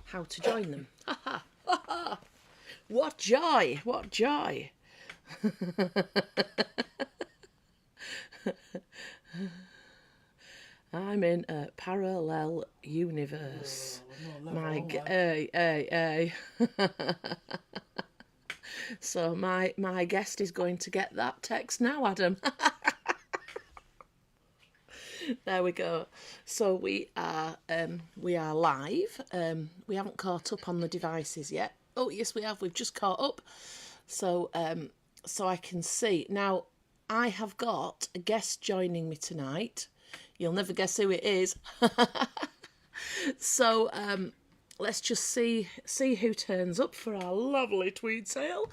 how to join them. What joy! What joy! I'm in a parallel universe. Hey. So my guest is going to get that text now, Adam. There we go. So we are live. We haven't caught up on the devices yet. Oh yes, we have. We've just caught up. So so I can see now. I have got a guest joining me tonight. You'll never guess who it is. So let's just see who turns up for our lovely tweed sale.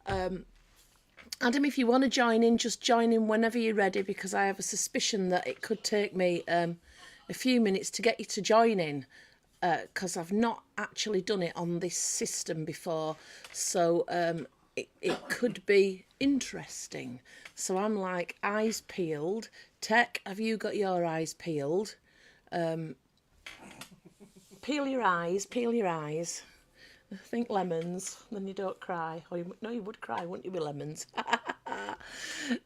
Adam, if you want to join in, just join in whenever you're ready, because I have a suspicion that it could take me a few minutes to get you to join in, because I've not actually done it on this system before. So it could be interesting. So I'm like, eyes peeled. Tech, have you got your eyes peeled? Peel your eyes, peel your eyes. Think lemons, then you don't cry. Or you would cry, wouldn't you, with lemons?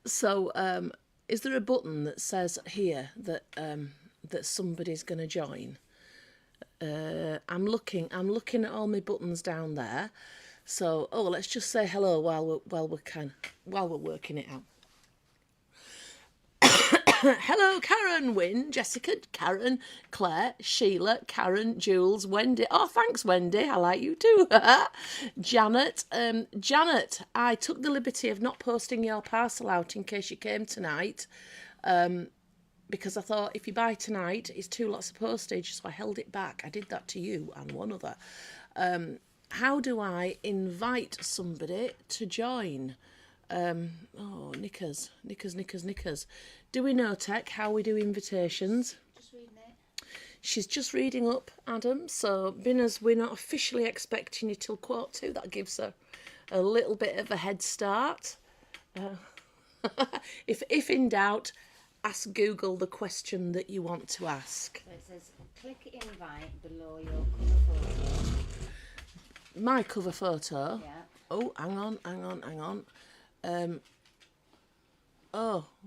So, is there a button that says here that that somebody's going to join? I'm looking at all my buttons down there. So, let's just say hello while we're working it out. Hello, Karen, Wynne, Jessica, Karen, Claire, Sheila, Karen, Jules, Wendy. Oh, thanks, Wendy. I like you too. Janet. Janet, I took the liberty of not posting your parcel out in case you came tonight, because I thought if you buy tonight, it's 2 lots of postage, so I held it back. I did that to you and one other. How do I invite somebody to join? Knickers. Do we know, Tech, how we do invitations? Just reading it. She's just reading up, Adam. So, being as we're not officially expecting you till 1:45, that gives her a little bit of a head start. If in doubt, ask Google the question that you want to ask. So it says, click invite below your cover photo. My cover photo? Yeah. Oh, hang on.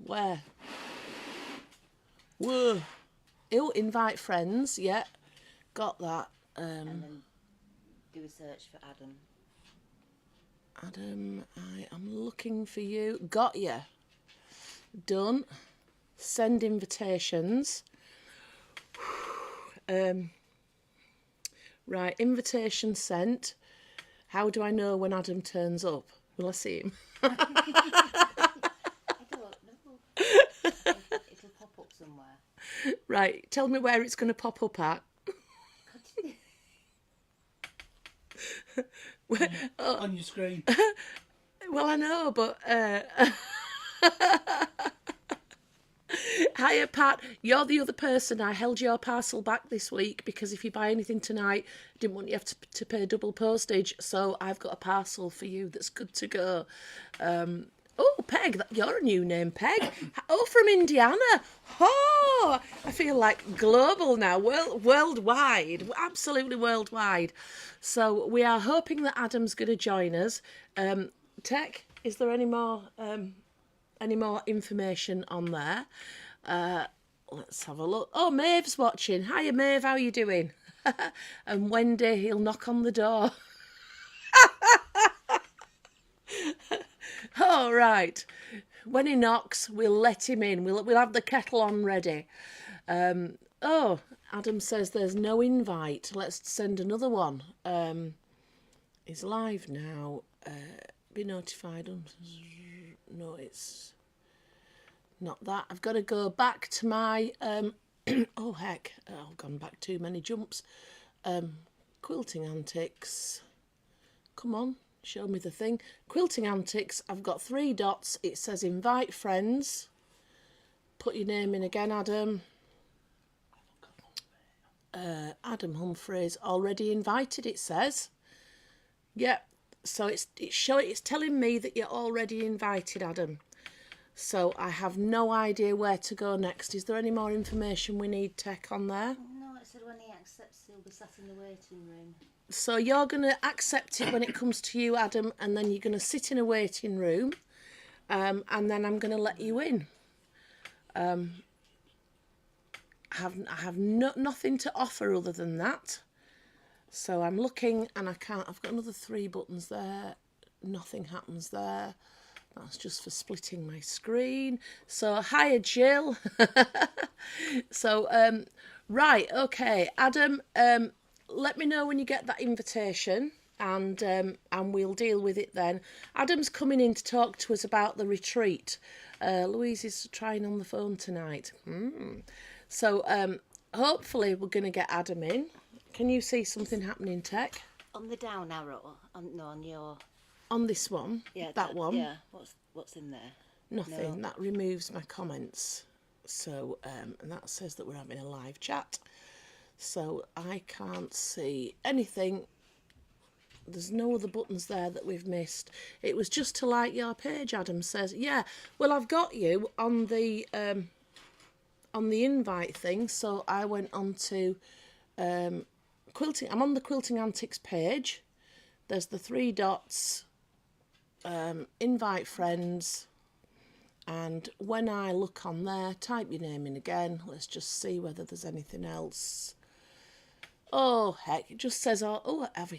Where? Whoa. Oh, invite friends. Yeah, got that. And then do a search for Adam. Adam, I am looking for you. Got you. Done. Send invitations. Right, invitation sent. How do I know when Adam turns up? Will I see him? I don't know. It'll pop up somewhere. Right, tell me where it's going to pop up at. On your screen. Well, I know, but... Hiya, Pat. You're the other person. I held your parcel back this week because if you buy anything tonight, I didn't want you to have to pay double postage. So I've got a parcel for you that's good to go. Peg, you're a new name, Peg. Oh, from Indiana. Oh, I feel like global now, worldwide, absolutely worldwide. So we are hoping that Adam's going to join us. Tech, is there any more information on there? Let's have a look. Oh, Maeve's watching. Hiya, Maeve, how are you doing? And Wendy, he'll knock on the door. All right. When he knocks, we'll let him in. We'll have the kettle on ready. Adam says there's no invite. Let's send another one. He's live now. Be notified. No, it's not that. I've got to go back to my... oh, heck. I've gone back too many jumps. Quilting Antics. Come on. Show me the thing. Quilting Antics. I've got 3 dots. It says invite friends. Put your name in again, Adam. Adam Humphreys already invited, it says. Yep. So it's telling me that you're already invited, Adam. So I have no idea where to go next. Is there any more information we need, Tech, on there? No, it said when he accepts he'll be sat in the waiting room. So you're going to accept it when it comes to you, Adam, and then you're going to sit in a waiting room, and then I'm going to let you in. I have nothing to offer other than that. So I'm looking and I can't. I've got another 3 buttons there. Nothing happens there. That's just for splitting my screen. So hiya, Jill. So right, okay, Adam. Let me know when you get that invitation, and we'll deal with it then. Adam's coming in to talk to us about the retreat. Louise is trying on the phone tonight. So hopefully we're going to get Adam in. Can you see something happening, Tech? On the down arrow, on your... On this one? Yeah, that one? Yeah, what's in there? Nothing. No. That removes my comments. So, and that says that we're having a live chat. So I can't see anything. There's no other buttons there that we've missed. It was just to like your page, Adam says. Yeah, well, I've got you on the invite thing. So I went on to quilting. I'm on the Quilting Antics page. There's the 3 dots, invite friends. And when I look on there, type your name in again. Let's just see whether there's anything else. Oh, heck, it just says, heck, I've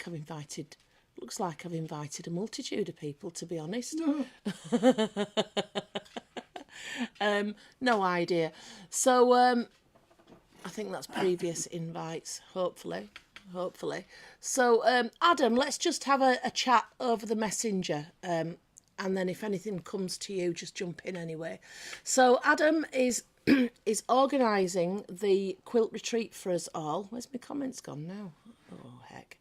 invited, looks like I've invited a multitude of people, to be honest. No. No idea. So, I think that's previous invites, hopefully. So, Adam, let's just have a chat over the messenger. And then if anything comes to you, just jump in anyway. So Adam is organising the quilt retreat for us all. Where's my comments gone now? Oh, heck.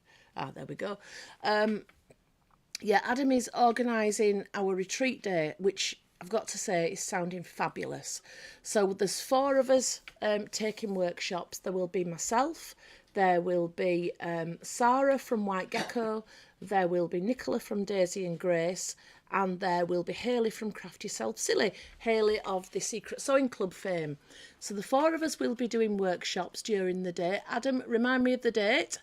There we go. Yeah, Adam is organising our retreat day, which I've got to say is sounding fabulous. So there's 4 of us taking workshops. There will be myself. There will be Sarah from White Gecko. There will be Nicola from Daisy and Grace. And there will be Hayley from Craft Yourself Silly, Hayley of the Secret Sewing Club fame. So the 4 of us will be doing workshops during the day. Adam, remind me of the date.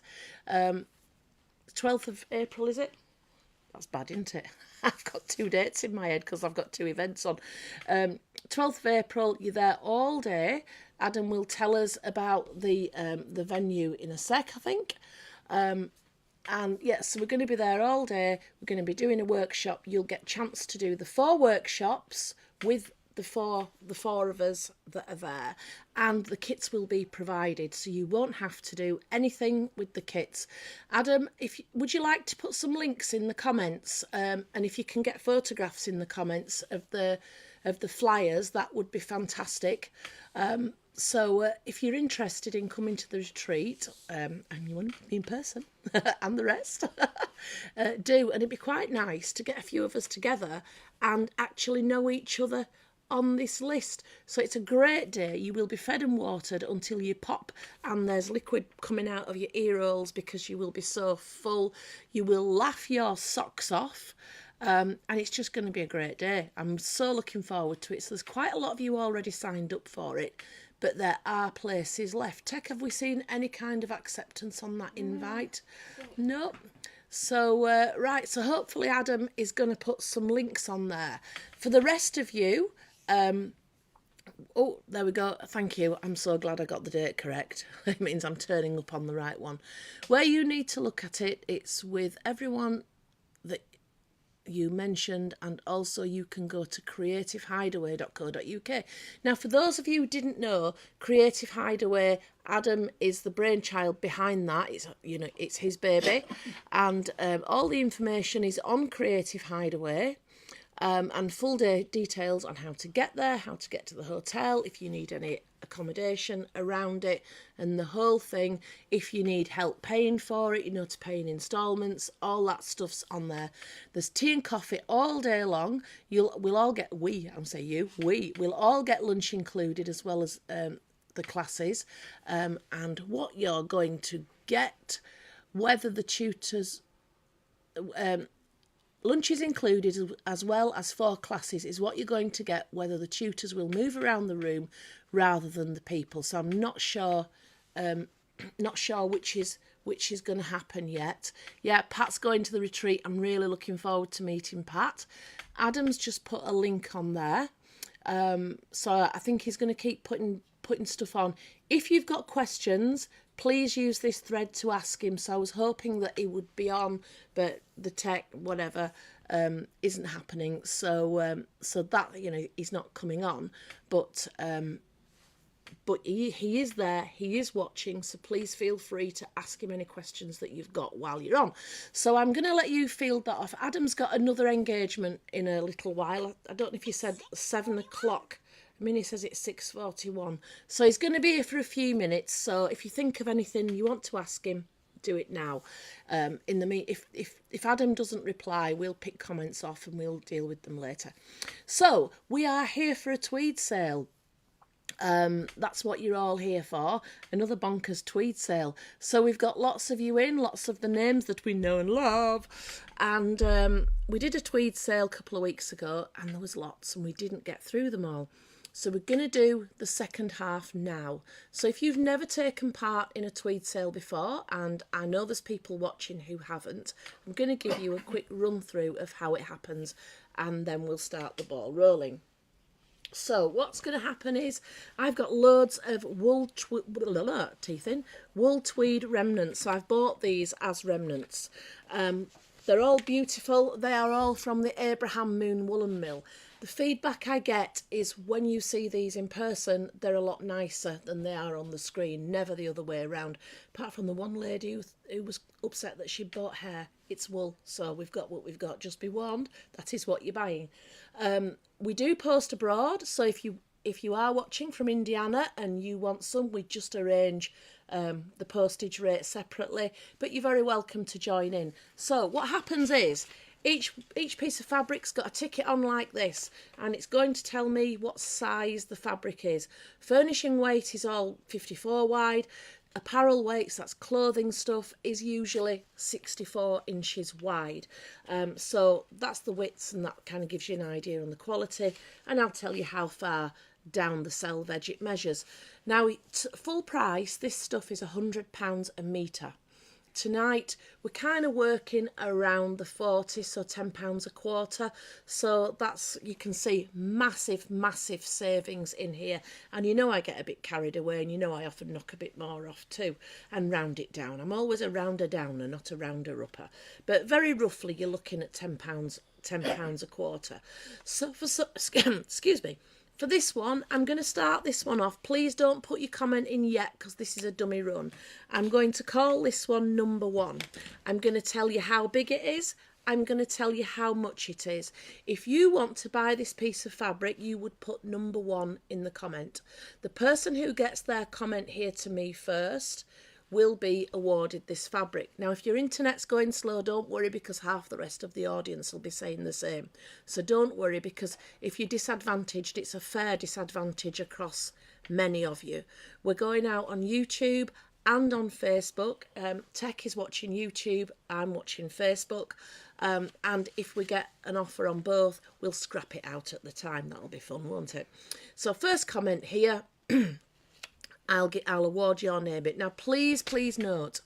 12th of April, is it? That's bad, isn't it? I've got 2 dates in my head because I've got 2 events on. 12th of April, you're there all day. Adam will tell us about the venue in a sec, I think. And yes, so we're going to be there all day. We're going to be doing a workshop. You'll get a chance to do the 4 workshops with the four of us that are there, and the kits will be provided, so you won't have to do anything with the kits. Adam, would you like to put some links in the comments, and if you can get photographs in the comments of the flyers, that would be fantastic. So if you're interested in coming to the retreat, and you want to be in person, and the rest, do. And it'd be quite nice to get a few of us together and actually know each other on this list. So it's a great day. You will be fed and watered until you pop and there's liquid coming out of your ear holes because you will be so full. You will laugh your socks off. And it's just going to be a great day. I'm so looking forward to it. So there's quite a lot of you already signed up for it, but there are places left. Tech, have we seen any kind of acceptance on that invite? No. So, right, so hopefully Adam is going to put some links on there. For the rest of you, oh, there we go. Thank you. I'm so glad I got the date correct. It means I'm turning up on the right one. Where you need to look at it, it's with everyone that you mentioned, and also you can go to creativehideaway.co.uk. Now, for those of you who didn't know, Creative Hideaway, Adam is the brainchild behind that. It's his baby, and all the information is on Creative Hideaway. And full day details on how to get there, how to get to the hotel, if you need any accommodation around it, and the whole thing. If you need help paying for it, to pay in instalments, all that stuff's on there. There's tea and coffee all day long. We'll all get lunch included, as well as the classes, and what you're going to get, whether the tutors. Lunch is included, as well as 4 classes, is what you're going to get, whether the tutors will move around the room rather than the people. So I'm not sure Not sure which is going to happen yet. Yeah, Pat's going to the retreat. I'm really looking forward to meeting Pat. Adam's just put a link on there. So I think he's going to keep putting stuff on. If you've got questions, please use this thread to ask him. So I was hoping that he would be on, but the tech, whatever, isn't happening. So that, he's not coming on. But he is there, he is watching, so please feel free to ask him any questions that you've got while you're on. So I'm going to let you field that off. Adam's got another engagement in a little while. I don't know if you said 7 o'clock. I mean, he says it's 6:41. So he's going to be here for a few minutes. So if you think of anything you want to ask him, do it now. If Adam doesn't reply, we'll pick comments off and we'll deal with them later. So we are here for a tweed sale. That's what you're all here for, another bonkers tweed sale. So we've got lots of you in, lots of the names that we know and love, and we did a tweed sale a couple of weeks ago and there was lots and we didn't get through them all. So we're going to do the second half now. So if you've never taken part in a tweed sale before, and I know there's people watching who haven't, I'm going to give you a quick run through of how it happens and then we'll start the ball rolling. So what's going to happen is I've got loads of wool tweed remnants. So I've bought these as remnants. They're all beautiful. They are all from the Abraham Moon Woolen Mill. The feedback I get is when you see these in person, they're a lot nicer than they are on the screen, never the other way around. Apart from the one lady who was upset that she bought hair. It's wool, so we've got what we've got. Just be warned, that is what you're buying. We do post abroad, so if you are watching from Indiana and you want some, we just arrange the postage rate separately, but you're very welcome to join in. So what happens is each piece of fabric's got a ticket on like this, and it's going to tell me what size the fabric is. Furnishing weight is all 54 wide. Apparel weights, that's clothing stuff, is usually 64 inches wide. So that's the widths, and that kind of gives you an idea on the quality. And I'll tell you how far down the selvage it measures. Now, full price, this stuff is £100 a metre. Tonight we're kind of working around the 40, so £10 a quarter. So that's, you can see, massive savings in here. And I get a bit carried away, and I often knock a bit more off too and round it down. I'm always a rounder downer, not a rounder upper. But very roughly you're looking at £10 a quarter. So excuse me. For this one, I'm going to start this one off. Please don't put your comment in yet because this is a dummy run. I'm going to call this one number 1. I'm going to tell you how big it is. I'm going to tell you how much it is. If you want to buy this piece of fabric, you would put number 1 in the comment. The person who gets their comment here to me first will be awarded this fabric. Now, if your internet's going slow, don't worry, because half the rest of the audience will be saying the same. So don't worry, because if you're disadvantaged, it's a fair disadvantage across many of you. We're going out on YouTube and on Facebook. Tech is watching YouTube, I'm watching Facebook. And if we get an offer on both, we'll scrap it out at the time. That'll be fun, won't it? So first comment here. I'll award your name it. Now, please note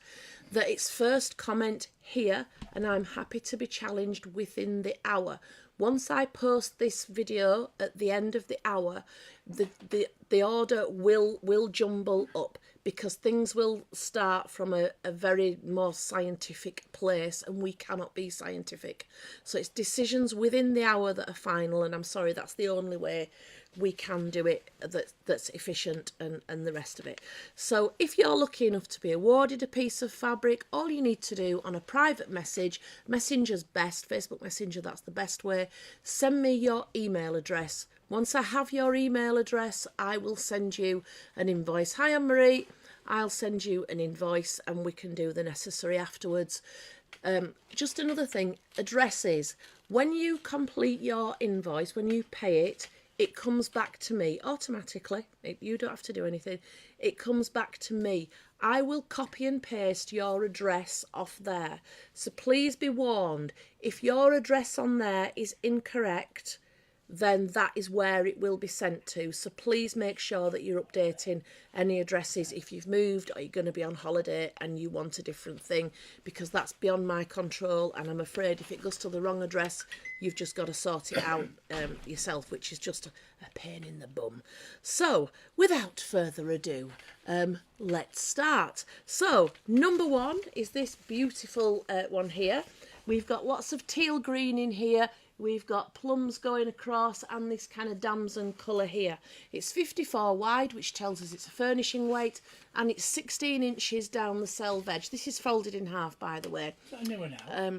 that it's first comment here, and I'm happy to be challenged within the hour. Once I post this video at the end of the hour, the order will jumble up, because things will start from a very more scientific place, and we cannot be scientific. So it's decisions within the hour that are final, and I'm sorry, that's the only way we can do it that's efficient, and the rest of it. So if you're lucky enough to be awarded a piece of fabric, all you need to do on a private message, Messenger's best, Facebook Messenger, that's the best way, send me your email address. Once I have your email address, I will send you an invoice. Hi, Anne-Marie. I'll send you an invoice and we can do the necessary afterwards. Just another thing, addresses. When you complete your invoice, when you pay it, it comes back to me automatically. You don't have to do anything. It comes back to me. I will copy and paste your address off there. So please be warned, if your address on there is incorrect, then that is where it will be sent to. So please make sure that you're updating any addresses if you've moved or you're going to be on holiday and you want a different thing, because that's beyond my control, and I'm afraid if it goes to the wrong address, you've just got to sort it out yourself, which is just a pain in the bum. So without further ado, let's start. So number one is this beautiful one here. We've got lots of teal green in here. We've got plums going across and this kind of damson colour here. It's 54 wide, which tells us it's a furnishing weight, and it's 16 inches down the selvage edge. This is folded in half, by the way. Is that a new one now?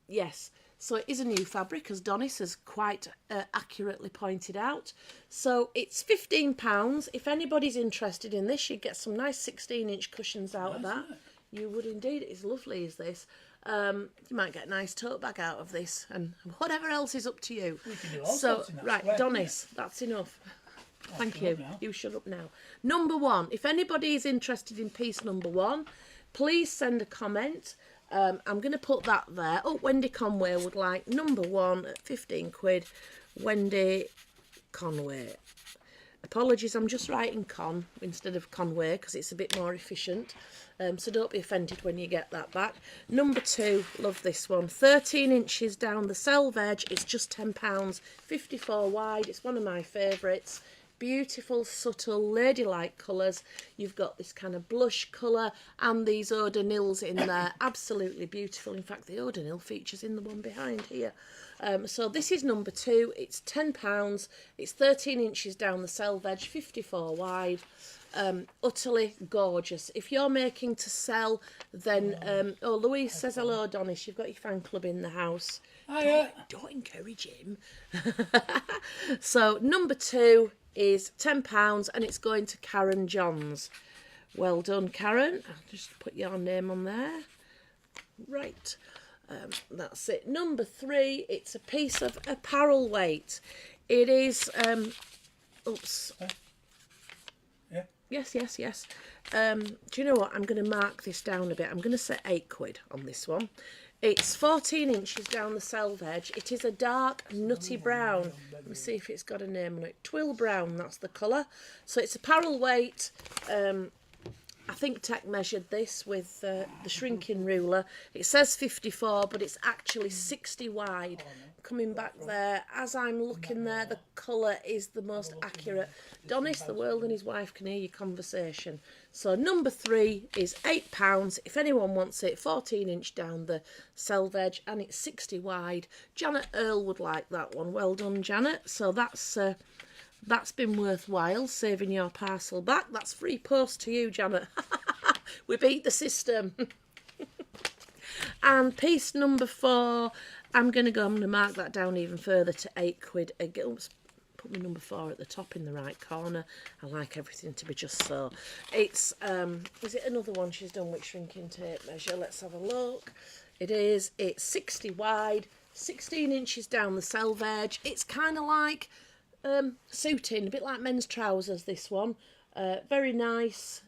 Yes, so it is a new fabric, as Donis has quite accurately pointed out. So it's £15. If anybody's interested in this, you'd get some nice 16-inch cushions out of that. You would indeed. It's lovely, is this. You might get a nice tote bag out of this, and whatever else is up to you. We can do all So, sorts in that right, square, Donis, that's enough. Thank you. now. You shut up now. Number one. If anybody is interested in piece number one, please send a comment. I'm going to put that there. Oh, Wendy Conway would like number one at 15 quid. Wendy Conway. Apologies, I'm just writing con instead of Conway because it's a bit more efficient. So don't be offended when you get that back. Number two, love this one. 13 inches down the selve edge. It's just £10. 54 wide. It's one of my favourites. Beautiful, subtle, ladylike colours. You've got this kind of blush colour and these O'Donnells in there. Absolutely beautiful. In fact, the O'Donnell features in the one behind here. So this is number two. It's £10. It's 13 inches down the selve edge, 54 wide. Utterly gorgeous. If you're making to sell, then oh, Louise says hello, Donis, you've got your fan club in the house. Don't encourage him. So number two is £10 and it's going to Karen Johns. Well done, Karen. I'll just put your name on there. Right, that's it. Number three, it's a piece of apparel weight. It is oops. Yes. Do you know what? I'm going to mark this down a bit. I'm going to say 8 quid on this one. It's 14 inches down the selve edge. It is a dark nutty brown. Let me see if it's got a name on it. Twill brown, that's the colour. So it's apparel weight. I think Tech measured this with the shrinking ruler. It says 54, but it's actually 60 wide. Coming back there, as I'm looking there, the colour is the most accurate. Donis, the world and his wife can hear your conversation. So number three is £8. If anyone wants it, 14 inch down the selve edge, and it's 60 wide. Janet Earl would like that one. Well done, Janet. So that's been worthwhile, saving your parcel back. That's free post to you, Janet. We beat the system. And piece number four, I'm going to mark that down even further to 8 quid again. Oops, put my number 4 at the top in the right corner. I like everything to be just so. It's, is it another one she's done with shrinking tape measure? Let's have a look. It is. It's 60 wide, 16 inches down the selve edge. It's kind of like suiting, a bit like men's trousers, this one. Very nice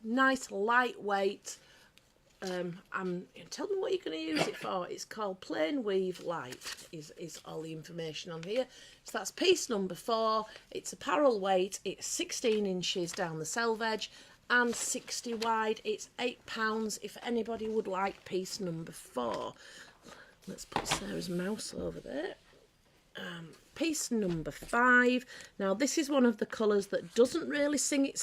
lightweight. Tell me what you're going to use it for. It's called Plain Weave Light is all the information on here. So that's piece number 4. It's apparel weight. It's 16 inches down the selve edge and 60 wide. It's £8 if anybody would like piece number 4. Let's put Sarah's mouse over there. Piece number 5. Now this is one of the colours that doesn't really sing its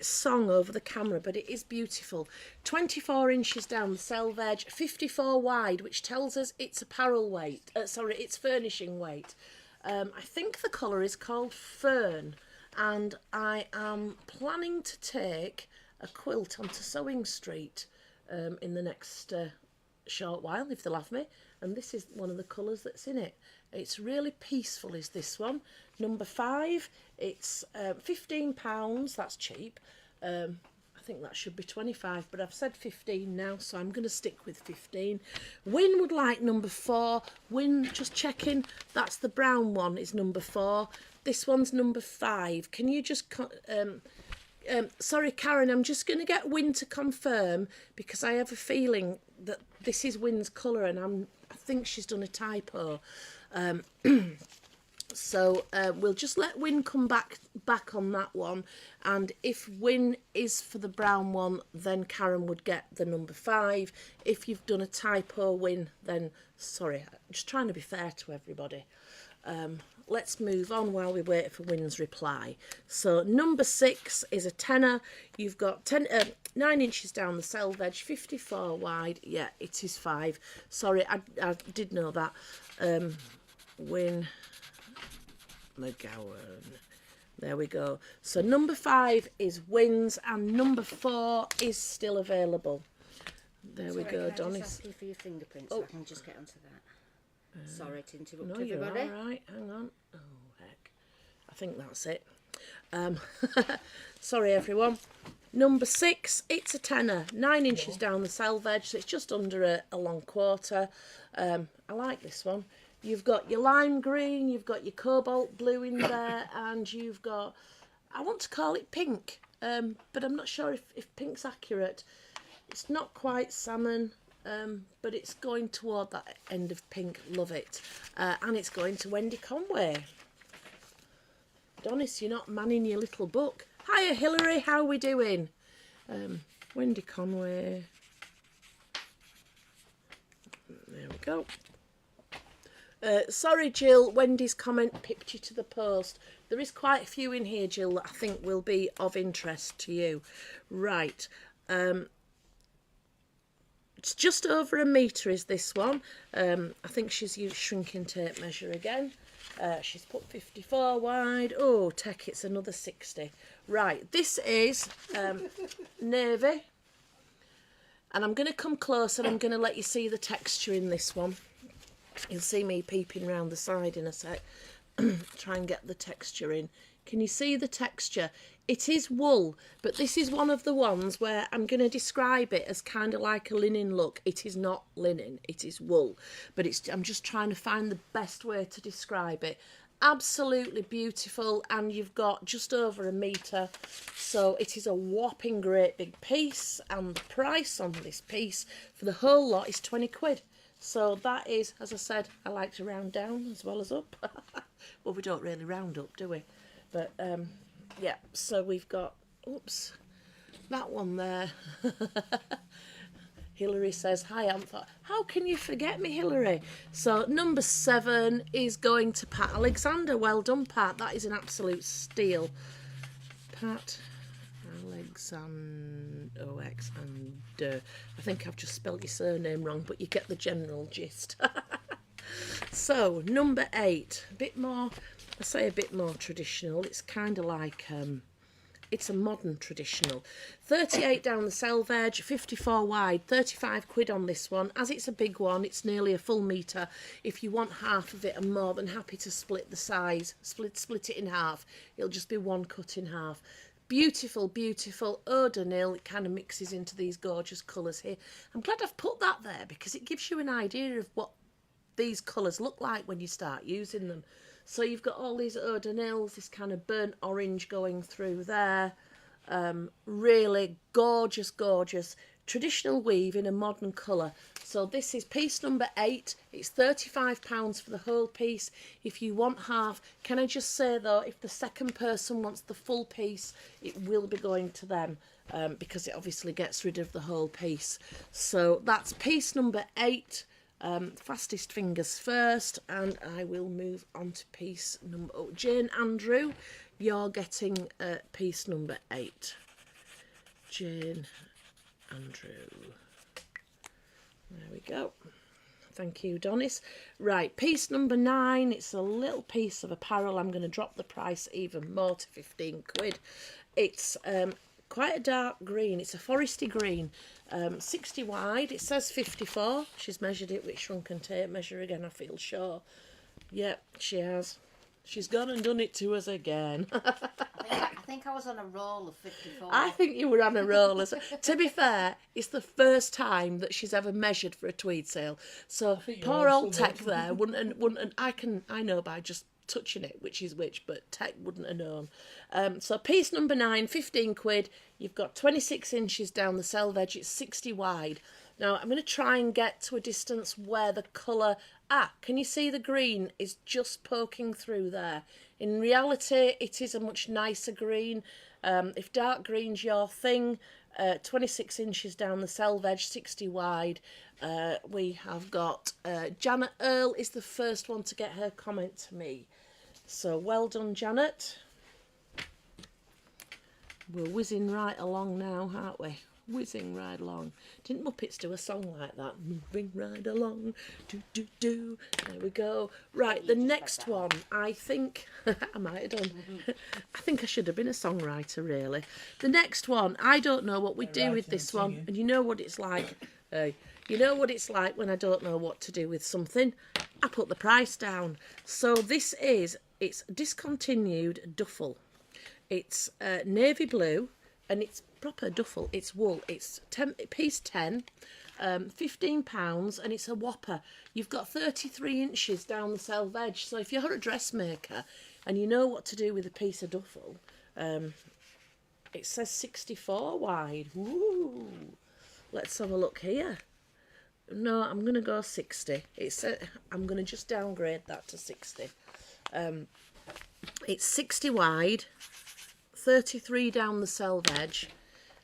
song over the camera, but it is beautiful. 24 inches down the selve edge, 54 wide, which tells us it's apparel weight. It's furnishing weight. I think the colour is called Fern, and I am planning to take a quilt onto Sewing Street in the next short while, if they'll have me. And this is one of the colours that's in it. It's really peaceful, is this one. Number 5, it's £15. That's cheap. I think that should be 25, but I've said 15 now, so I'm going to stick with 15. Wynne would like number 4. Wynne, just checking. That's the brown one, is number 4. This one's number 5. Can you just... sorry, Karen, I'm just going to get Wynne to confirm, because I have a feeling that this is Wynne's colour, and I think she's done a typo. So we'll just let Win come back on that one, and if Win is for the brown one, then Karen would get the number 5. If you've done a typo, Win, then sorry. I'm just trying to be fair to everybody. Let's move on while we wait for Win's reply. So number 6 is a tenner. You've got 9 inches down the selvage, edge, 54 wide. Yeah, it is 5. Sorry, I did know that. Win McGowan. There we go. So number 5 is Win's, and number 4 is still available. There we go, Can I Donny. just ask you for your fingerprints so I can just get onto that? Sorry to interrupt No, you're everybody. all right. Hang on. Oh, heck. I think that's it. Sorry, everyone. Number 6, it's a tenner. 9 inches down the selvage, so it's just under a long quarter. I like this one. You've got your lime green, you've got your cobalt blue in there, and you've got, I want to call it pink, but I'm not sure if pink's accurate. It's not quite salmon, but it's going toward that end of pink. Love it. And it's going to Wendy Conway. Donis, you're not manning your little book. Hiya, Hilary, how are we doing? Wendy Conway. There we go. Sorry, Jill, Wendy's comment pipped you to the post. There is quite a few in here, Jill, that I think will be of interest to you. Right. It's just over a metre is this one. I think she's used shrinking tape measure again. She's put 54 wide. Oh, Tech, it's another 60. Right, this is navy. And I'm going to come close and I'm going to let you see the texture in this one. You'll see me peeping round the side in a sec. Try and get the texture in. Can you see the texture? It is wool, but this is one of the ones where I'm going to describe it as kind of like a linen look. It is not linen, it is wool. But I'm just trying to find the best way to describe it. Absolutely beautiful, and you've got just over a metre. So it is a whopping great big piece, and the price on this piece for the whole lot is 20 quid. So that is, as I said, I like to round down as well as up. Well, we don't really round up, do we? But, yeah, so we've got, oops, that one there. Hilary says, hi, Antha. How can you forget me, Hilary? So number 7 is going to Pat Alexander. Well done, Pat. That is an absolute steal. Pat Alexander, OX, and I think I've just spelt your surname wrong, but you get the general gist. So, number 8, a bit more, I say a bit more traditional. It's kind of like, it's a modern traditional. 38 down the selvage, 54 wide, 35 quid on this one. As it's a big one, it's nearly a full metre. If you want half of it, I'm more than happy to split the size, split it in half. It'll just be one cut in half. Beautiful, beautiful eau de nil. It kind of mixes into these gorgeous colours here. I'm glad I've put that there because it gives you an idea of what these colours look like when you start using them. So you've got all these eau de nils, this kind of burnt orange going through there. Really gorgeous, gorgeous traditional weave in a modern colour. So this is piece number 8. It's £35 for the whole piece. If you want half, can I just say though, if the second person wants the full piece, it will be going to them because it obviously gets rid of the whole piece. So that's piece number 8. Fastest fingers first, and I will move on to piece number, Jane Andrew, you're getting piece number 8. Jane Andrew, there we go. Thank you, Donis. Right, piece number 9, it's a little piece of apparel. I'm going to drop the price even more to 15 quid. It's quite a dark green. It's a foresty green, 60 wide. It says 54. She's measured it with shrunken tape measure again, I feel sure. Yep, she has. She's gone and done it to us again. I think I was on a roll of 54. I think you were on a roll. To be fair, it's the first time that she's ever measured for a tweed sale. So poor old Tech there wouldn't. I know by just touching it which is which, but Tech wouldn't have known. So piece number 9, 15 quid. You've got 26 inches down the selvage. It's 60 wide. Now I'm going to try and get to a distance where the colour... can you see the green is just poking through there? In reality, it is a much nicer green. If dark green's your thing, 26 inches down the selvage edge, 60 wide. We have got Janet Earl is the first one to get her comment to me. So well done, Janet. We're whizzing right along now, aren't we? Whizzing right along. Didn't Muppets do a song like that? Moving right along, do do do. There we go. Right, the next one, I think I might have done. I think I should have been a songwriter, really. The next one, I don't know what we do with this one, and you know what it's like. You know what it's like when I don't know what to do with something. I put the price down. So this is, it's discontinued duffel. It's navy blue, and it's proper duffel. It's wool. It's piece 10, £15, and it's a whopper. You've got 33 inches down the selvage edge. So if you're a dressmaker and you know what to do with a piece of duffel, it says 64 wide. Ooh. Let's have a look here. No, I'm going to go 60. I'm going to just downgrade that to 60. It's 60 wide, 33 down the selvage edge,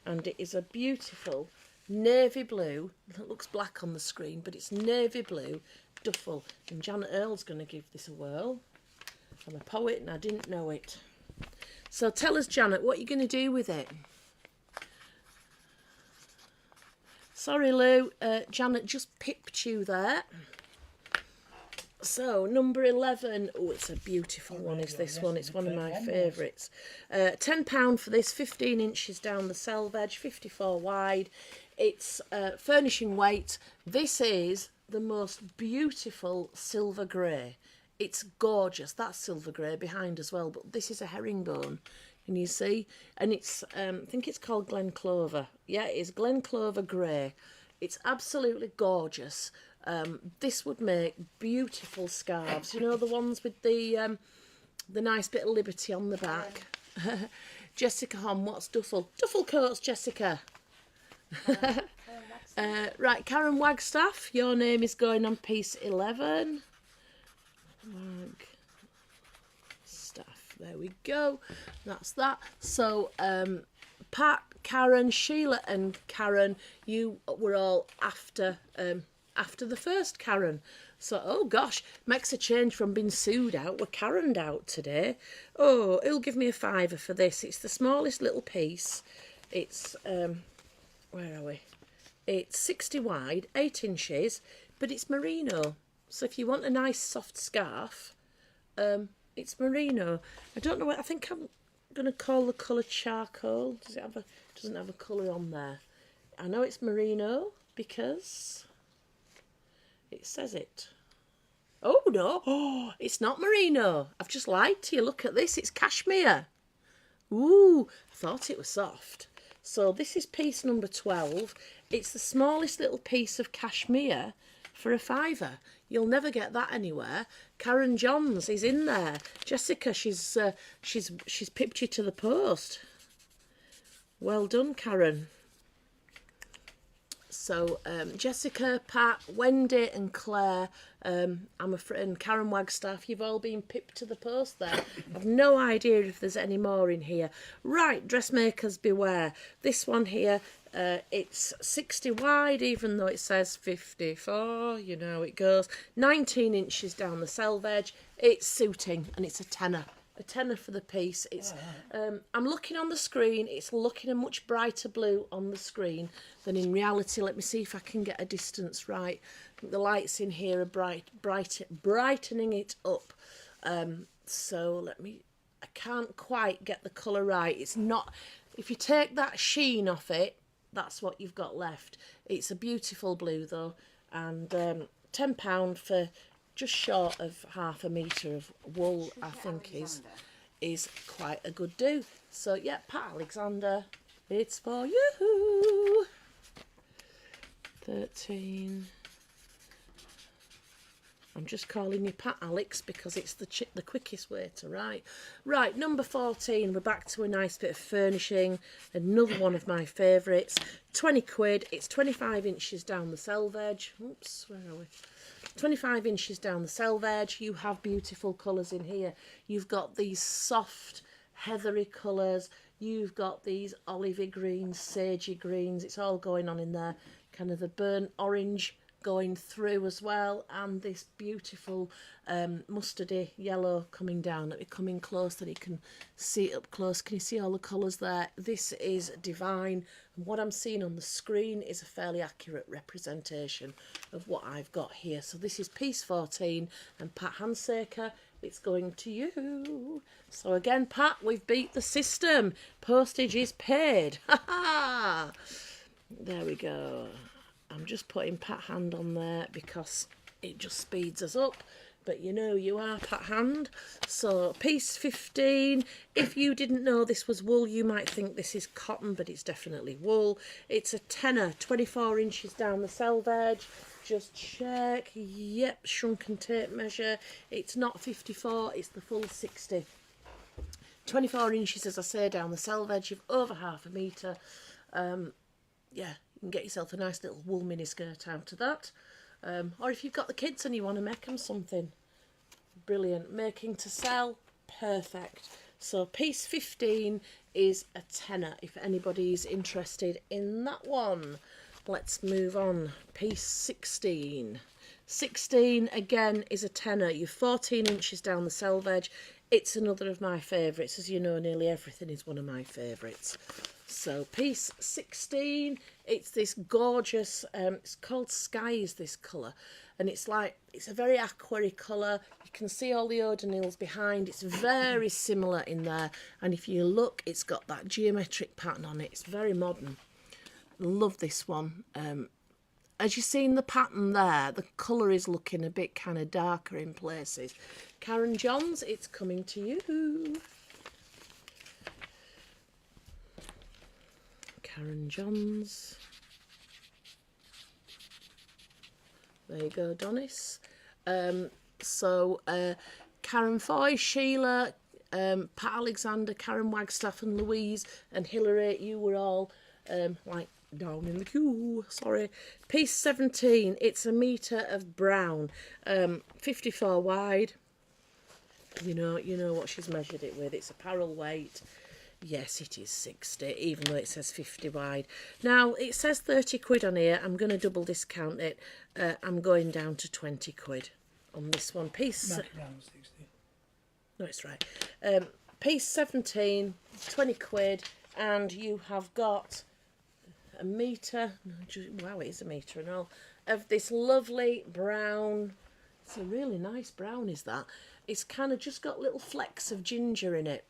and it is a beautiful navy blue. It looks black on the screen, but it's navy blue duffel. And Janet Earl's going to give this a whirl. I'm a poet and I didn't know it. So tell us, Janet, what you're going to do with it. Sorry, Lou. Janet just pipped you there. So, number 11. Oh, it's a beautiful one, is this one. It's one of my favourites. £10 for this, 15 inches down the selvage edge, 54 wide. It's furnishing weight. This is the most beautiful silver grey. It's gorgeous. That's silver grey behind as well, but this is a herringbone. Can you see? And it's, I think it's called Glen Clover. Yeah, it is Glen Clover grey. It's absolutely gorgeous. This would make beautiful scarves. You know, the ones with the nice bit of Liberty on the back. Jessica Hom, what's duffel? Duffel coats, Jessica. Right, Karen Wagstaff, your name is going on piece 11. Wagstaff, there we go. That's that. So, Pat, Karen, Sheila and Karen, you were all after the first Karen. So, oh gosh, makes a change from being sued out. We're Karen'd out today. Oh, who'll give me a £5 for this? It's the smallest little piece. It's, where are we? It's 60 wide, 8 inches, but it's merino. So if you want a nice soft scarf, it's merino. I don't know what, I think I'm going to call the colour charcoal. Does it have a, doesn't have a colour on there. I know it's merino because it says it. Oh no, oh, it's not merino. I've just lied to you. Look at this, it's cashmere. Ooh, I thought it was soft. So this is piece number 12. It's the smallest little piece of cashmere for a £5. You'll never get that anywhere. Karen Johns is in there. Jessica, she's pipped you to the post. Well done, Karen. So Jessica, Pat, Wendy and Claire, I'm afraid, and Karen Wagstaff, you've all been pipped to the post there. I've no idea if there's any more in here. Right, dressmakers beware. This one here, it's 60 wide, even though it says 54, you know it goes. 19 inches down the selvage edge. It's suiting and it's a tenner. A tenner for the piece. It's I'm looking on the screen, it's looking a much brighter blue on the screen than in reality. Let me see if I can get a distance right. I think the lights in here are brightening it up. So let me, I can't quite get the colour right. It's not, if you take that sheen off it, that's what you've got left. It's a beautiful blue though, and £10 for just short of half a metre of wool, I think is quite a good do. So yeah, Pat Alexander, it's for you. 13. I'm just calling you Pat Alex because it's the quickest way to write. Right, number 14. We're back to a nice bit of furnishing. Another one of my favourites. 20 quid. It's 25 inches down the selvage. Oops, where are we? 25 inches down the selvage. You have beautiful colours in here. You've got these soft, heathery colours. You've got these olivey greens, sagey greens. It's all going on in there. Kind of the burnt orange going through as well, and this beautiful mustardy yellow coming down. Let me come in close so that you can see it up close. Can you see all the colours there? This is divine, and what I'm seeing on the screen is a fairly accurate representation of what I've got here. So this is piece 14, and Pat Handsaker, it's going to you. So again, Pat, we've beat the system. Postage is paid. Ha ha! There we go. I'm just putting Pat Hand on there because it just speeds us up. But you know you are Pat Hand. So piece 15. If you didn't know this was wool, you might think this is cotton, but it's definitely wool. It's a tenner, 24 inches down the selvage. Just check. Yep, shrunken tape measure. It's not 54, it's the full 60. 24 inches, as I say, down the selvage. You've over half a metre. Yeah, you can get yourself a nice little wool miniskirt out of that. Or if you've got the kids and you want to make them something, brilliant. Making to sell, perfect. So piece 15 is a tenner if anybody's interested in that one. Let's move on. Piece 16. 16 again is a tenner. You're 14 inches down the selvage. It's another of my favourites. As you know, nearly everything is one of my favourites. So piece 16, it's this gorgeous, it's called Skies, this colour, and it's a very aquary colour. You can see all the Odonils behind. It's very similar in there, and if you look, it's got that geometric pattern on it. It's very modern. Love this one. As you've seen the pattern there, the colour is looking a bit kind of darker in places. Karen Johns, it's coming to you. Karen Johns. There you go, Donis. Karen Foy, Sheila, Pat Alexander, Karen Wagstaff and Louise and Hilary, you were all like down in the queue, sorry. Piece 17, it's a metre of brown, 54 wide. You know what she's measured it with. It's apparel weight. Yes, it is 60, even though it says 50 wide. Now, it says 30 quid on here. I'm going to double discount it. I'm going down to 20 quid on this one. Piece... Back around 60. No, it's right. Piece 17, 20 quid, and you have got a metre... Wow, it is a metre and all. Of this lovely brown... It's a really nice brown, is that? It's kind of just got little flecks of ginger in it.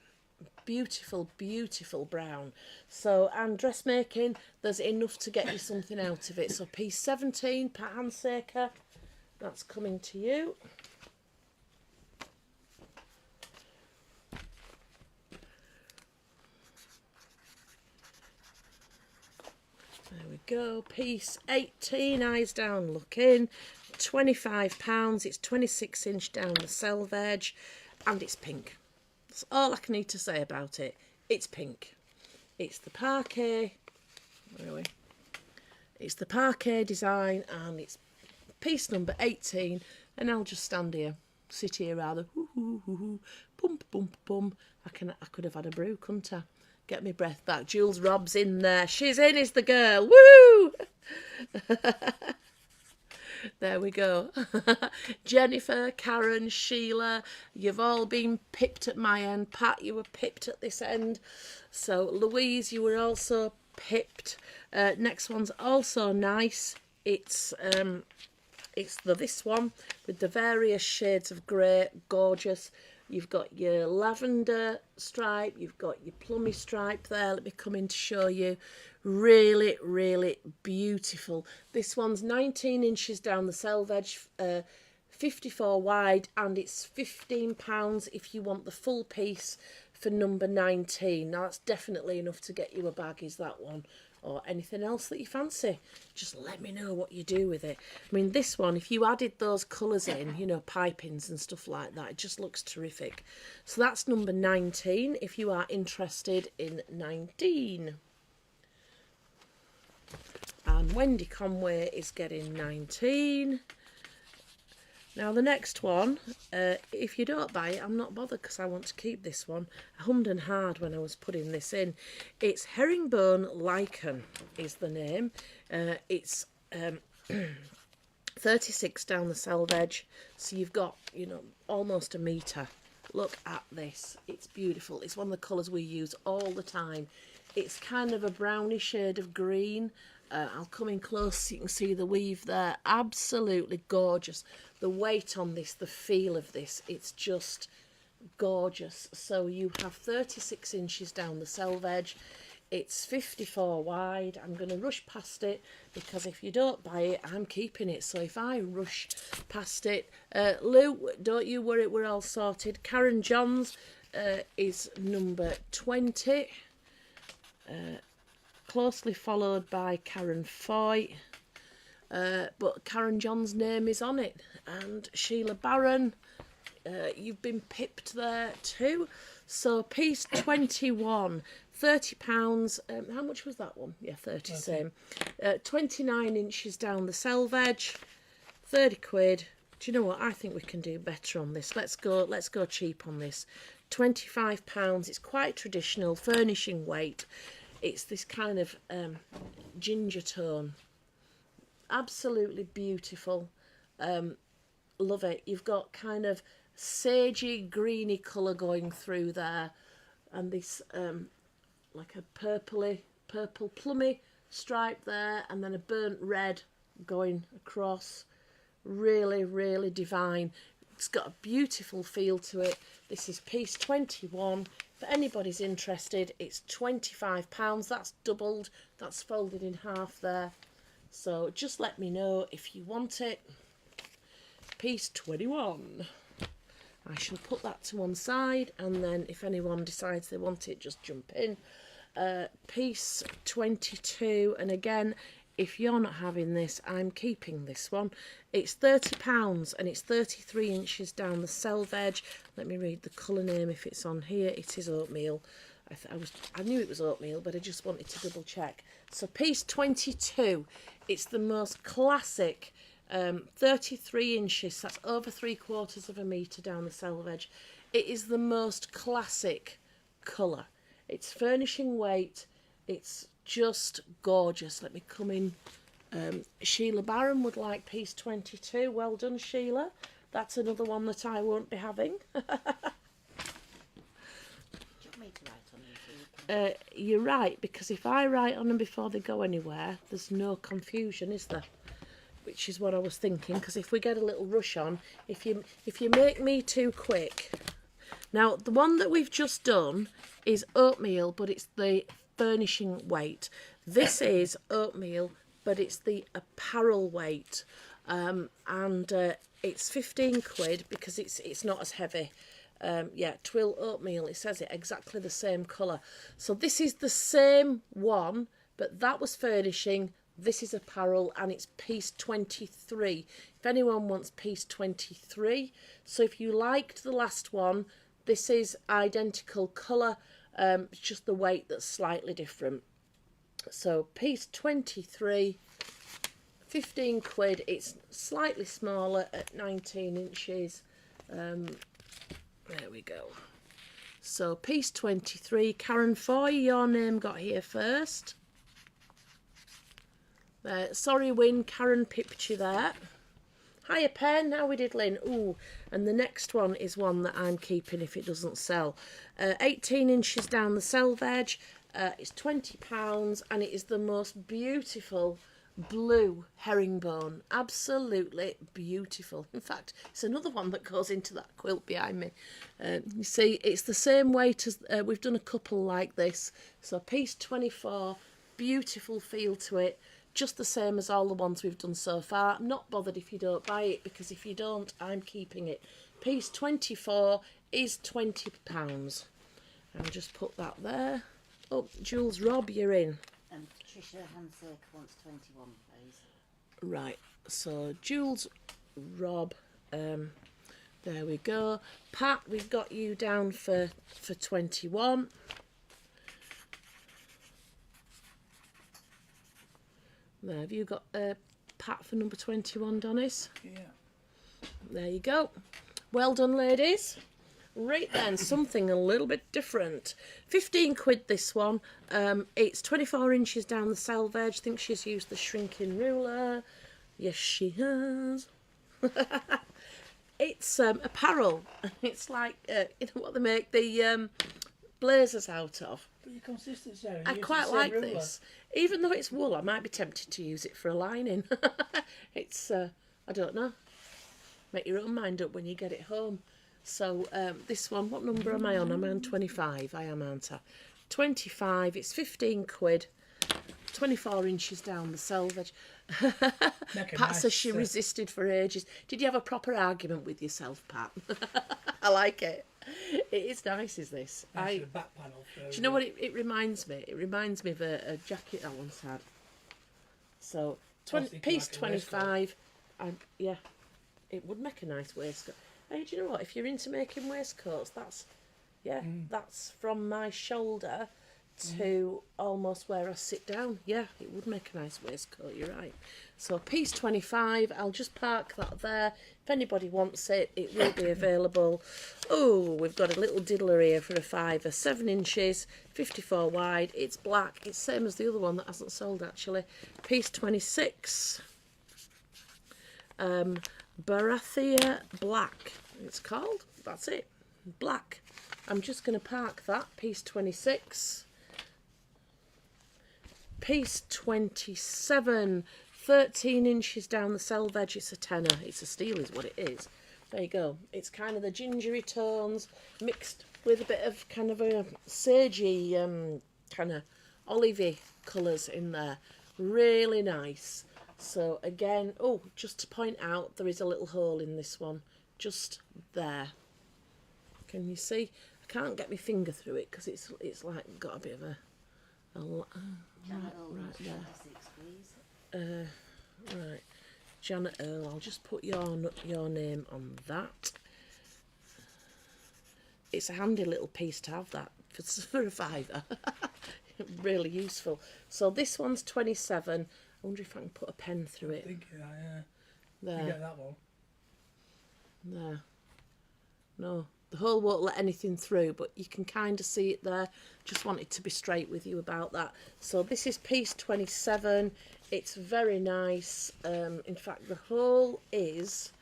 Beautiful, beautiful brown. So, and dressmaking, there's enough to get you something out of it. So piece 17, Pat Handsaker, that's coming to you. There we go. Piece 18, eyes down, look in. £25. It's 26 inch down the selvage, and it's pink. That's all I need to say about it. It's pink. It's the parquet. Where are we? It's the parquet design, and it's piece number 18. And I'll just stand here, sit here rather. Pum pum pum. I could have had a brew, couldn't I? Get my breath back. Jules Robb's in there. She's in, is the girl. Woo! There we go. Jennifer, Karen, Sheila, you've all been pipped at my end. Pat, you were pipped at this end. So Louise, you were also pipped. Next one's also nice. It's this one with the various shades of grey, gorgeous. You've got your lavender stripe, you've got your plummy stripe there. Let me come in to show you. Really, really beautiful. This one's 19 inches down the selvage, 54 wide, and it's £15 if you want the full piece for number 19. Now, that's definitely enough to get you a bag, is that one. or anything else that you fancy. Just let me know what you do with it. I mean, this one, if you added those colours in, you know, pipings and stuff like that, it just looks terrific. So that's number 19 if you are interested in 19. And Wendy Conway is getting 19. Now the next one, if you don't buy it, I'm not bothered because I want to keep this one. I hummed and hard when I was putting this in. It's Herringbone Lichen is the name. It's 36 down the selvage, so you've got, you know, almost a metre. Look at this, it's beautiful. It's one of the colours we use all the time. It's kind of a browny shade of green. I'll come in close so you can see the weave there. Absolutely gorgeous. The weight on this, the feel of this, it's just gorgeous. So you have 36 inches down the selvage. It's 54 wide. I'm going to rush past it because if you don't buy it, I'm keeping it. So if I rush past it, Lou, don't you worry, we're all sorted. Karen Johns is number 20. Closely followed by Karen Foy, but Karen John's name is on it, and Sheila Barron, you've been pipped there too. So piece 21, £30. How much was that one? Yeah, 30, same. 29 inches down the selvage, 30 quid. Do you know what? I think we can do better on this. Let's go cheap on this. £25. It's quite traditional, furnishing weight. It's this kind of ginger tone. Absolutely beautiful. Love it. You've got kind of sagey, greeny colour going through there. And this like a purple plummy stripe there. And then a burnt red going across. Really, really divine. It's got a beautiful feel to it. This is piece 21. If anybody's interested, it's £25. That's doubled. That's folded in half there. So just let me know if you want it. Piece 21. I shall put that to one side, and then if anyone decides they want it, just jump in. Piece 22, and again, if you're not having this, I'm keeping this one. It's £30 and it's 33 inches down the selvage. Let me read the colour name if it's on here. It is oatmeal. I knew it was oatmeal, but I just wanted to double check. So piece 22, it's the most classic 33 inches. That's over 3/4 of a metre down the selvage. It is the most classic colour. It's furnishing weight. It's just gorgeous. Let me come in. Sheila Barron would like piece 22. Well done, Sheila. That's another one that I won't be having. Do you want me to write on them? You're right, because if I write on them before they go anywhere, there's no confusion, is there? Which is what I was thinking, because if we get a little rush on, if you make me too quick. Now, the one that we've just done is oatmeal, but it's the furnishing weight. This is oatmeal, but it's the apparel weight, and it's 15 quid because it's not as heavy. Yeah, twill oatmeal, it says it exactly the same colour. So this is the same one, but that was furnishing, this is apparel, and it's piece 23. If anyone wants piece 23, so if you liked the last one, this is identical colour, it's just the weight that's slightly different. So piece 23, 15 quid. It's slightly smaller at 19 inches. There we go. So piece 23. Karen Foy, your name got here first. Sorry, Win, Karen pipped you there. Hiya, Pen, how we did, Lynn? Ooh, and the next one is one that I'm keeping if it doesn't sell. 18 inches down the selvage. It's £20, and it is the most beautiful blue herringbone. Absolutely beautiful. In fact, it's another one that goes into that quilt behind me. You see, it's the same weight as we've done a couple like this. So piece 24, beautiful feel to it. Just the same as all the ones we've done so far. I'm not bothered if you don't buy it, because if you don't, I'm keeping it. Piece 24 is £20. I'll just put that there. Oh, Jules Robb, you're in. Patricia Hansirk wants 21, please. Right, so Jules, Rob, there we go. Pat, we've got you down for 21. There, have you got Pat for number 21, Donis? Yeah. There you go. Well done, ladies. Right then, something a little bit different. 15 quid this one. It's 24 inches down the selvage. I think she's used the shrinking ruler. Yes, she has. It's apparel. It's like, you know what they make the blazers out of. But your consistency, Sarah. I quite like this. Even though it's wool, I might be tempted to use it for a lining. It's, I don't know. Make your own mind up when you get it home. So this one, what number am I on? I'm on 25. I am, aren't I? 25. It's 15 quid. 24 inches down the selvage. Pat says she resisted for ages. Did you have a proper argument with yourself, Pat? I like it. It is nice, is this? The back panel. Do you know what it reminds me? It reminds me of a jacket I once had. So, piece like 25. And yeah, it would make a nice waistcoat. Hey, do you know what? If you're into making waistcoats, that's from my shoulder to almost where I sit down. Yeah, it would make a nice waistcoat, you're right. So piece 25, I'll just park that there. If anybody wants it, it will be available. Oh, we've got a little diddler here for a fiver, 7 inches, 54 wide. It's black. It's same as the other one that hasn't sold actually. Piece 26. Barathea Black, it's called. That's it. Black. I'm just going to park that. Piece 26. Piece 27. 13 inches down the selvage. It's a tenner. It's a steel is what it is. There you go. It's kind of the gingery tones mixed with a bit of kind of a sagey, kind of olivey colours in there. Really nice. So again, oh, just to point out, there is a little hole in this one. Just there. Can you see? I can't get my finger through it because it's like got a bit of a right there. Right, Janet Earl. I'll just put your name on that. It's a handy little piece to have that for a fiver. Really useful. So this one's 27. I wonder if I can put a pen through it. I think There. you get that one. There. No, the hole won't let anything through, but you can kind of see it there. Just wanted to be straight with you about that. So this is piece 27. It's very nice. In fact, the hole is...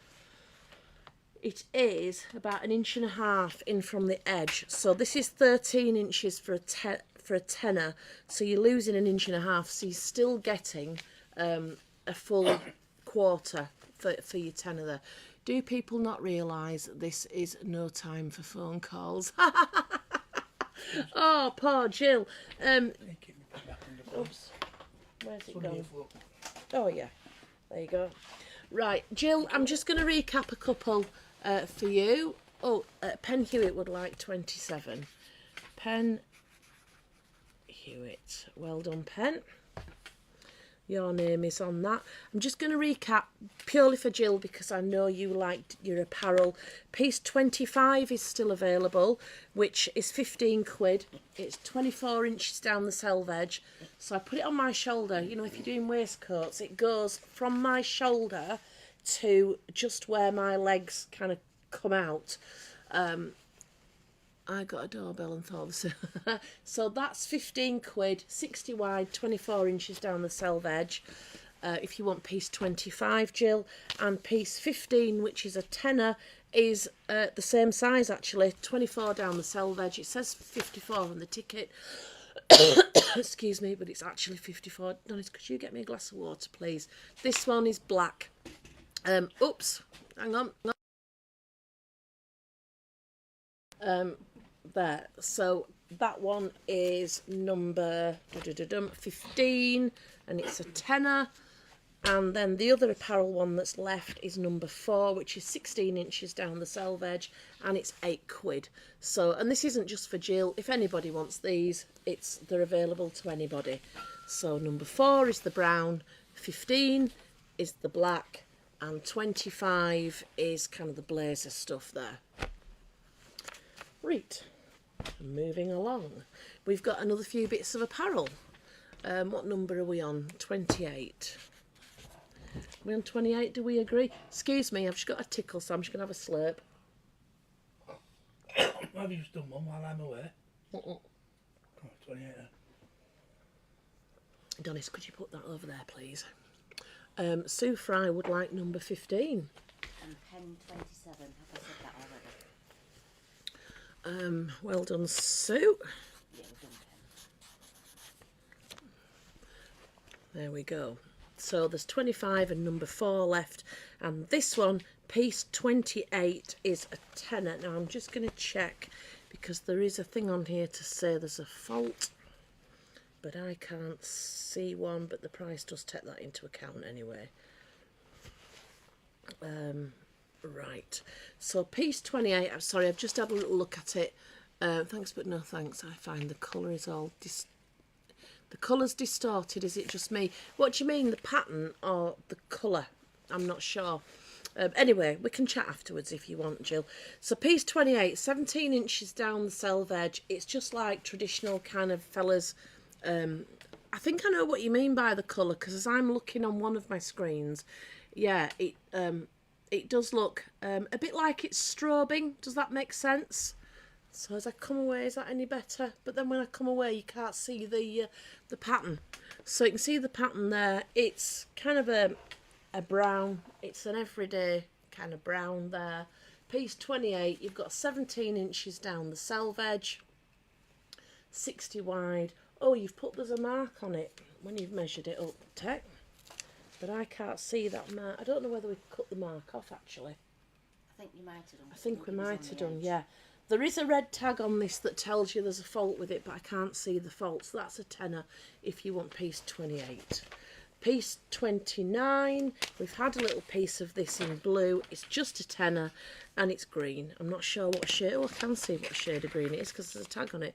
It is about 1.5 inches in from the edge. So this is 13 inches for a tenner. So you're losing 1.5 inches. So you're still getting a full quarter for your tenner there. Do people not realise this is no time for phone calls? Oh, poor Jill. Oops. Where's it gone? Oh, yeah. There you go. Right, Jill, I'm just going to recap a couple for you. Oh, Pen Hewitt would like 27. Pen Hewitt. Well done, Pen. Your name is on that. I'm just going to recap purely for Jill because I know you liked your apparel. Piece 25 is still available, which is 15 quid. It's 24 inches down the selvage. So I put it on my shoulder. You know, if you're doing waistcoats, it goes from my shoulder to just where my legs kind of come out. I got a doorbell and thought so. So that's 15 quid, 60 wide, 24 inches down the selvage. If you want piece 25, Jill, and piece 15, which is a tenner, is the same size actually, 24 down the selvage. It says 54 on the ticket. Excuse me, but it's actually 54. Dennis, could you get me a glass of water, please? This one is black. Oops, hang on. There, so that one is number 15 and it's a tenner, and then the other apparel one that's left is number 4, which is 16 inches down the selvage, and it's 8 quid. So, and this isn't just for Jill. If anybody wants these, they're available to anybody. So number 4 is the brown, 15 is the black, and 25 is kind of the blazer stuff there. Right, moving along. We've got another few bits of apparel. What number are we on? 28. Are we on 28? Do we agree? Excuse me, I've just got a tickle, so I'm just going to have a slurp. Have you done one while I'm away? Uh-uh. Oh, 28 then. Donis, could you put that over there, please? Sue Fry would like number 15. And pen 27. Have I said that already? Well done, Sue. Yeah, we've done pen. There we go. So there's 25 and number 4 left. And this one, piece 28, is a tenner. Now I'm just going to check because there is a thing on here to say there's a fault. But I can't see one, but the price does take that into account anyway. Right, so piece 28, I'm sorry, I've just had a little look at it. Thanks but no thanks. I find the colour is all... the colour's distorted, is it just me? What do you mean, the pattern or the colour? I'm not sure. Anyway, we can chat afterwards if you want, Jill. So piece 28, 17 inches down the selvage edge. It's just like traditional kind of fellas... I think I know what you mean by the colour, because as I'm looking on one of my screens, yeah, it does look a bit like it's strobing. Does that make sense? So as I come away, is that any better? But then when I come away, you can't see the pattern. So you can see the pattern there. It's kind of a brown. It's an everyday kind of brown there. Piece 28, you've got 17 inches down the selvage edge, 60 wide. Oh, you've put there's a mark on it when you've measured it up, Tech. But I can't see that mark. I don't know whether we've cut the mark off, actually. I think you might have done. I think we It was might on have the done, edge. yeah. There is a red tag on this that tells you there's a fault with it, but I can't see the fault. So that's a tenner if you want piece 28. Piece 29, we've had a little piece of this in blue. It's just a tenner and it's green. I'm not sure what shade. Oh, I can see what shade of green it is because there's a tag on it.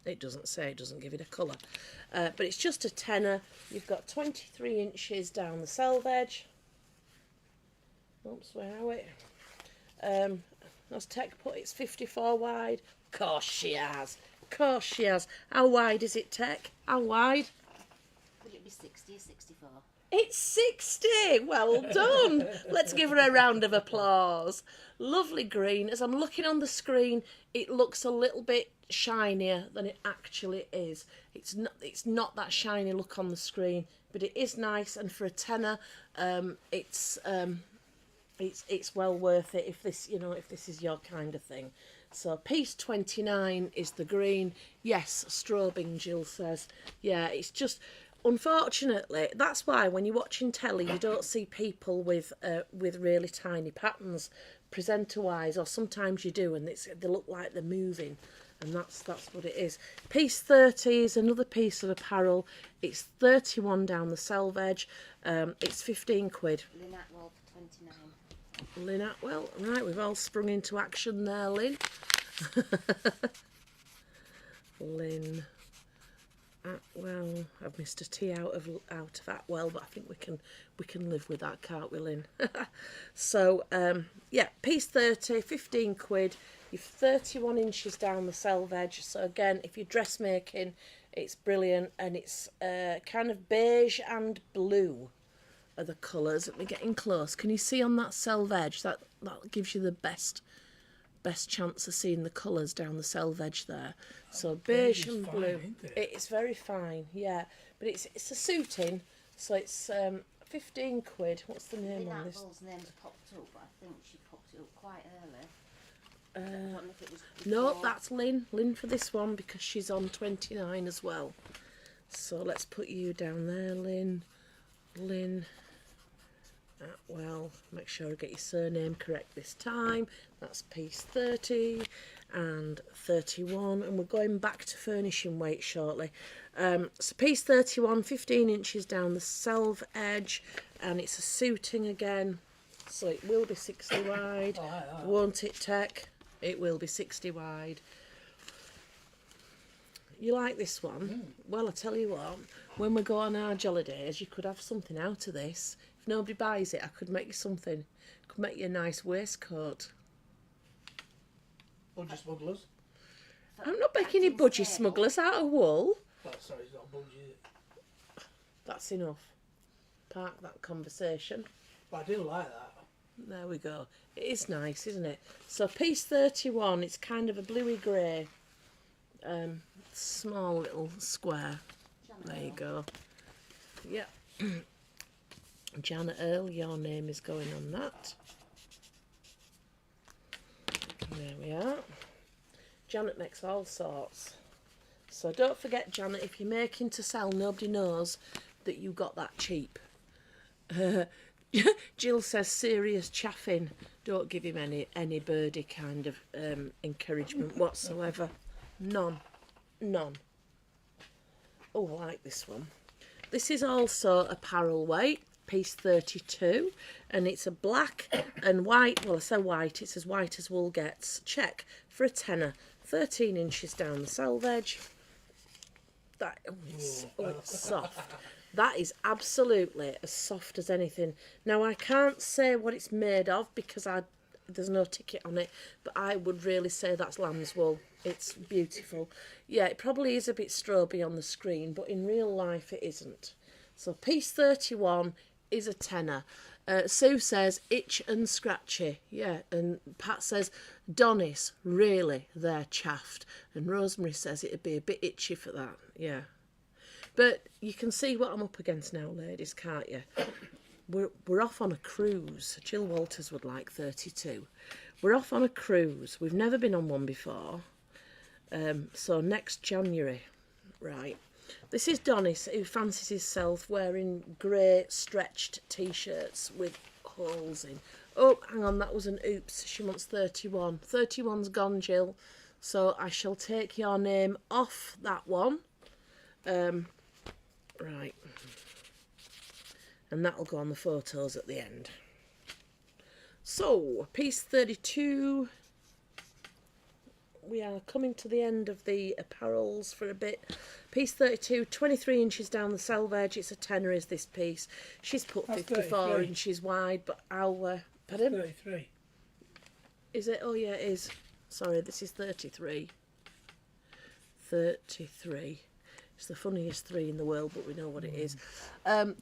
It doesn't say, it doesn't give it a colour. But it's just a tenner. You've got 23 inches down the selvage edge. Oops, where are we? As Tech put, it's 54 wide. Of course she has. Of course she has. How wide is it, Tech? How wide? Would it be 60 or 64? It's 60. Well done. Let's give her a round of applause. Lovely green. As I'm looking on the screen, it looks a little bit shinier than it actually is. It's not that shiny look on the screen, but it is nice, and for a tenner, it's well worth it if this, you know, if this is your kind of thing. So piece 29 is the green. Yes, strobing, Jill says. Yeah, it's just, unfortunately, that's why when you're watching telly, you don't see people with really tiny patterns, presenter-wise, or sometimes you do, and they look like they're moving, and that's what it is. Piece 30 is another piece of apparel. It's 31 down the selvage. It's 15 quid. Lynn Atwell for 29. Lynn Atwell. Right, we've all sprung into action there, Lynn. Lynn Atwell. I've missed a T out of Atwell, but I think we can live with that, can't we, Lynn? So yeah, piece 30, 15 quid. You've 31 inches down the selvage edge. So again, if you're dressmaking, it's brilliant, and it's kind of beige and blue are the colours. Let me get in close. Can you see on that selvage edge? That gives you the best chance of seeing the colours down the selvage edge there. So beige and blue. Fine, isn't it? It's very fine, yeah. But it's a suiting, so it's 15 quid. What's the name Lynn on this? Atwell's name's popped up, but I think she popped it up quite early. I don't know if it was No, before. that's Lynn. Lynn for this one because she's on 29 as well. So let's put you down there, Lynn. Lynn Atwell. Make sure I get your surname correct this time. That's piece 30 and 31. And we're going back to furnishing weight shortly. So piece 31, 15 inches down the selvage edge. And it's a suiting again. So it will be 60 wide. Won't it, Tech? It will be 60 wide. You like this one? Well, I tell you what, when we go on our holidays, you could have something out of this. If nobody buys it, I could make you something. I could make you a nice waistcoat. Budgie smugglers. I'm not making any budgie Captain's table. smugglers out of wool. Oh, sorry, it's not budgie, is it? That's enough. Park that conversation. But I do like that. There we go. It is nice, isn't it? So piece 31, it's kind of a bluey grey. Small little square. There you go. Yep. Janet Earl, your name is going on that. There we are. Janet makes all sorts. So don't forget, Janet, if you're making to sell, nobody knows that you got that cheap. Jill says serious chaffing. Don't give him any birdie kind of encouragement whatsoever. None. Oh, I like this one. This is also apparel weight, piece 32, and it's a black and white. Well, I say white, it's as white as wool gets. Check for a tenner. 13 inches down the selvage. That it's soft. That is absolutely as soft as anything. Now, I can't say what it's made of because there's no ticket on it, but I would really say that's lamb's wool. It's beautiful. Yeah, it probably is a bit stroby on the screen, but in real life it isn't. So piece 31 is a tenner. Sue says itch and scratchy. Yeah, and Pat says Donis, really, they're chaffed. And Rosemary says it'd be a bit itchy for that. Yeah. But you can see what I'm up against now, ladies, can't you? We're off on a cruise. Jill Walters would like 32. We're off on a cruise. We've never been on one before. So next January. Right. This is Donis, who fancies himself wearing grey stretched T-shirts with holes in. Oh, hang on, that was an oops. She wants 31. 31's gone, Jill. So I shall take your name off that one. Right. And that'll go on the photos at the end. So, piece 32. We are coming to the end of the apparels for a bit. Piece 32, 23 inches down the selvage. It's a tenner, is this piece. She's put That's 54 33. inches wide, but our... Pardon? 33. Is it? Oh, yeah, it is. Sorry, this is 33. 33. It's the funniest 3 in the world, but we know what it is.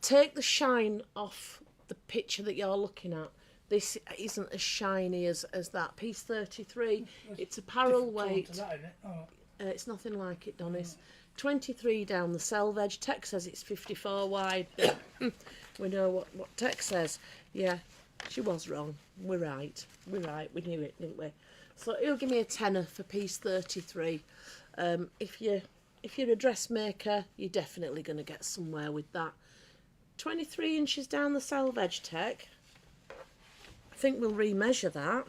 Take the shine off the picture that you're looking at. This isn't as shiny as that. Piece 33, it's apparel weight. That, isn't it? Oh. It's nothing like it, Donis. 23 down the selvage. Tex says it's 54 wide. We know what Tex says. Yeah, she was wrong. We're right. We knew it, didn't we? So he'll give me a tenner for piece 33. If you're a dressmaker, you're definitely going to get somewhere with that. 23 inches down the selvage, Tech. I think we'll remeasure that.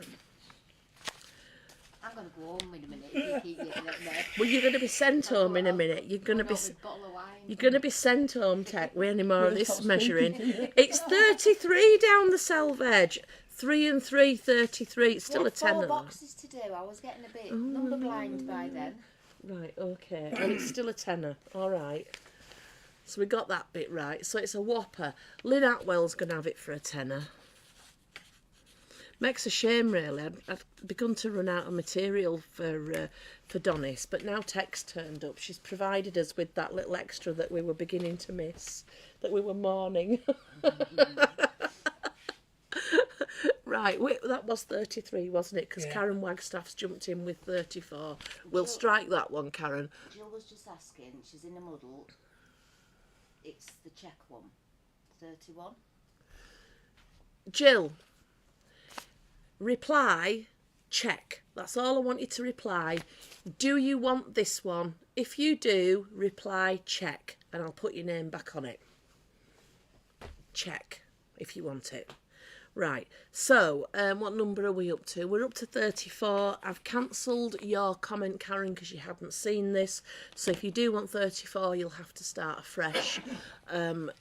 I'm going to go home in a minute if you keep getting up there. Well, you're going to be sent home in a minute. You're going to be sent home, Tech, with any more of this measuring. It's 33 down the selvage. 3 and 3, 33. It's still a tenner. 4 boxes to do. I was getting a bit number blind by then. Right, okay. And it's still a tenner. All right. So we got that bit right. So it's a whopper. Lynn Atwell's going to have it for a tenner. Makes a shame, really. I've begun to run out of material for Donis, but now Tex turned up. She's provided us with that little extra that we were beginning to miss, that we were mourning. Right, that was 33, wasn't it? Because Karen Wagstaff's jumped in with 34. We'll strike that one, Karen. Jill was just asking, she's in a muddle. It's the check one. 31. Jill, reply, check. That's all I want you to reply. Do you want this one? If you do, reply, check. And I'll put your name back on it. Check, if you want it. Right, so what number are we up to? We're up to 34. I've cancelled your comment, Karen, because you hadn't seen this. So if you do want 34, you'll have to start afresh.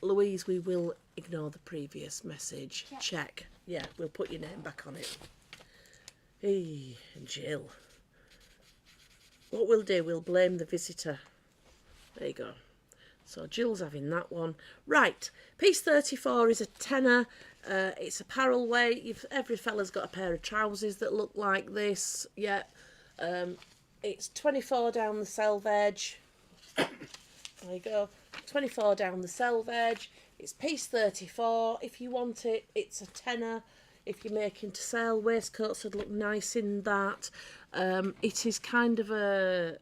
Louise, we will ignore the previous message. Check. Yeah, we'll put your name back on it. Hey, Jill. What we'll do, we'll blame the visitor. There you go. So Jill's having that one. Right, piece 34 is a tenner. It's apparel weight. Every fella's got a pair of trousers that look like this. Yeah. It's 24 down the selvage. There you go. 24 down the selvage. It's piece 34. If you want it, it's a tenner. If you're making to sell, waistcoats would look nice in that. It is kind of a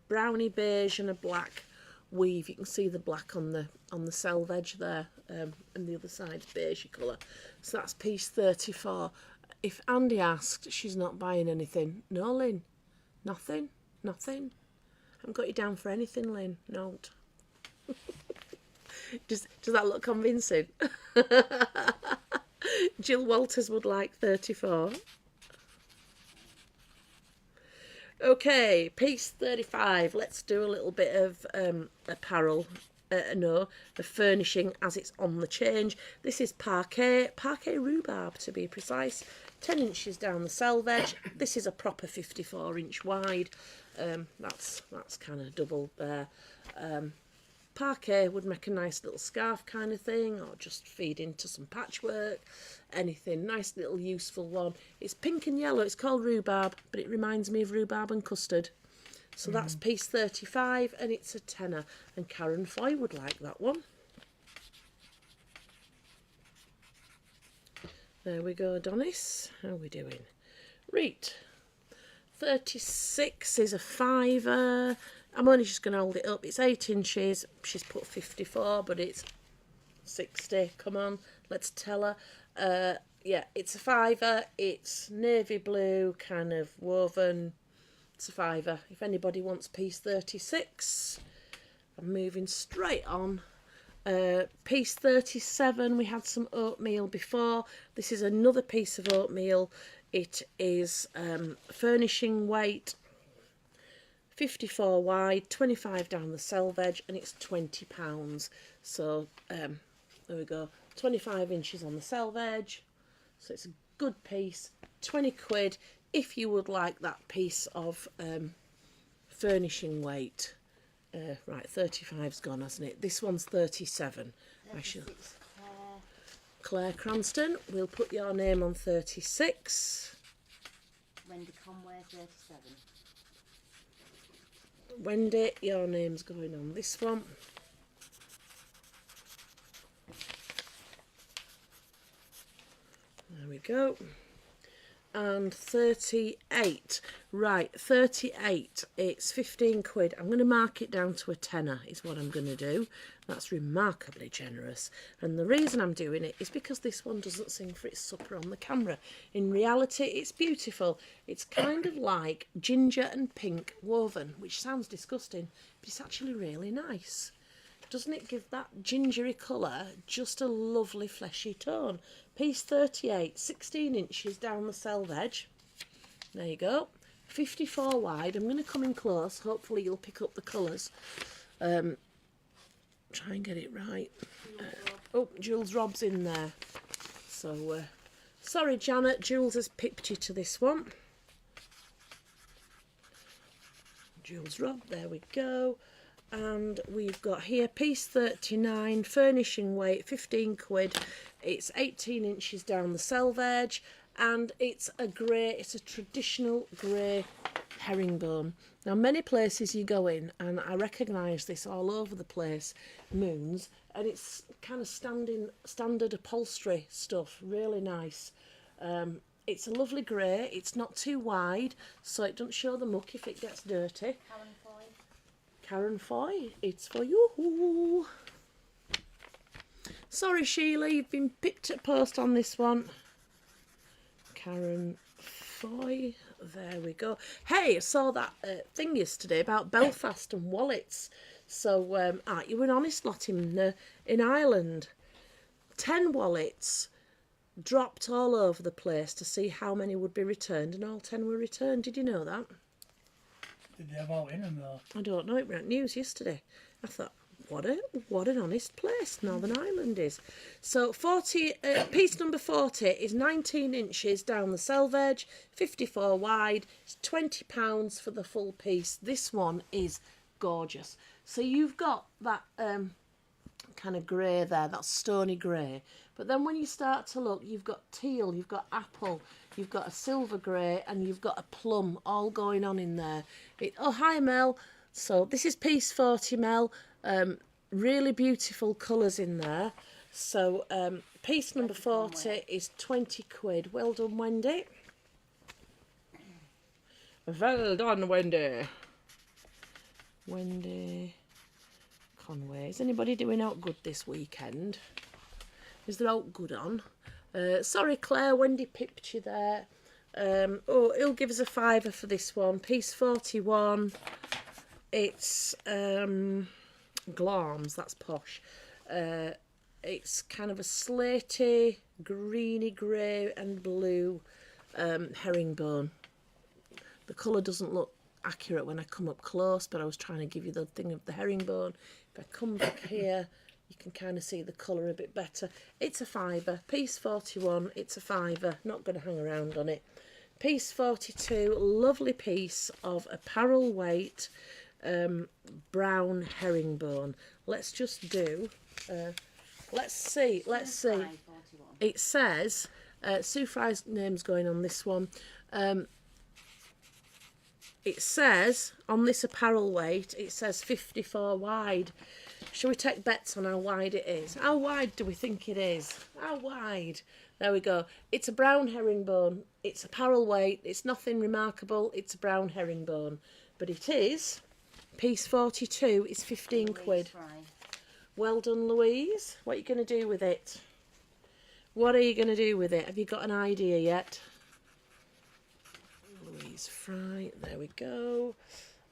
browny beige and a black weave. You can see the black on the selvage there, and the other side beige colour. So that's piece 34. If Andy asked, she's not buying anything. No, Lynn, nothing. I haven't got you down for anything, Lynn. No. Does that look convincing? Jill Walters would like 34. Okay, piece 35. Let's do a little bit of apparel. The furnishing as it's on the change. This is parquet rhubarb to be precise. 10 inches down the selvage. This is a proper 54-inch wide. That's kind of double there. Parquet would make a nice little scarf kind of thing, or just feed into some patchwork, anything. Nice little useful one. It's pink and yellow. It's called rhubarb, but it reminds me of rhubarb and custard. So that's piece 35, and it's a tenner. And Karen Foy would like that one. There we go, Adonis. How are we doing? Right. 36 is a fiver. I'm only just going to hold it up. It's 8 inches. She's put 54, but it's 60. Come on, let's tell her. Yeah, it's a fiver. It's navy blue, kind of woven. It's a fiver. If anybody wants piece 36, I'm moving straight on. Piece 37, we had some oatmeal before. This is another piece of oatmeal. It is furnishing weight, 54 wide, 25 down the selvage, and it's £20. So there we go, 25 inches on the selvage. So it's a good piece, 20 quid if you would like that piece of furnishing weight. Right, 35's gone, hasn't it? This one's 37. I shall. Claire Cranston, we'll put your name on 36. Wendy Conway, 37. Wendy, your name's going on this one. There we go. And 38. Right, 38. It's 15 quid. I'm going to mark it down to a tenner is what I'm going to do. That's remarkably generous. And the reason I'm doing it is because this one doesn't sing for its supper on the camera. In reality, it's beautiful. It's kind of like ginger and pink woven, which sounds disgusting, but it's actually really nice. Doesn't it give that gingery colour just a lovely fleshy tone? Piece 38, 16 inches down the selvage. There you go. 54 wide. I'm going to come in close. Hopefully you'll pick up the colours. Try and get it right. Oh, Jules Rob's in there. So, sorry Janet, Jules has pipped you to this one. Jules Rob, there we go. And we've got here piece 39, furnishing weight, 15 quid. It's 18 inches down the selvage, and it's a grey, it's a traditional grey herringbone. Now, many places you go in, and I recognise this all over the place, Moons, and it's kind of standard upholstery stuff, really nice. It's a lovely grey, it's not too wide, so it doesn't show the muck if it gets dirty. Karen Foy, it's for you. Sorry, Sheila, you've been picked at post on this one. Karen Foy, there we go. Hey, I saw that thing yesterday about Belfast and wallets. So, aren't you an honest lot in Ireland? 10 wallets dropped all over the place to see how many would be returned, and all 10 were returned. Did you know that? Did they have all in them though? I don't know, it went news yesterday. I thought, what an honest place Northern Ireland is. So piece number 40 is 19 inches down the selvage, 54 wide. It's £20 for the full piece. This one is gorgeous. So you've got that kind of grey there, that stony grey. But then when you start to look, you've got teal, you've got apple, you've got a silver grey, and you've got a plum all going on in there. Oh, hi, Mel. So this is piece 40, Mel. Really beautiful colours in there. So piece number 40 is 20 quid. Well done, Wendy. Well done, Wendy. Wendy Conway. Is anybody doing out good this weekend? Is there out good on? Sorry, Claire, Wendy pipped you there. Oh, he'll give us a fiver for this one. Piece 41. It's Glams, that's posh. It's kind of a slaty, greeny, grey and blue herringbone. The colour doesn't look accurate when I come up close, but I was trying to give you the thing of the herringbone. If I come back here, you can kind of see the colour a bit better. It's a fiver. Piece 41, it's a fiver. Not going to hang around on it. Piece 42, lovely piece of apparel weight brown herringbone. Let's just do... let's see. It says... Sue Fry's name's going on this one. It says, on this apparel weight, it says 54 wide. Shall we take bets on how wide it is? How wide do we think it is? How wide? There we go. It's a brown herringbone. It's apparel weight. It's nothing remarkable. It's a brown herringbone. But it is, piece 42, it's 15 quid. Well done, Louise. What are you going to do with it? What are you going to do with it? Have you got an idea yet? Louise Fry, there we go.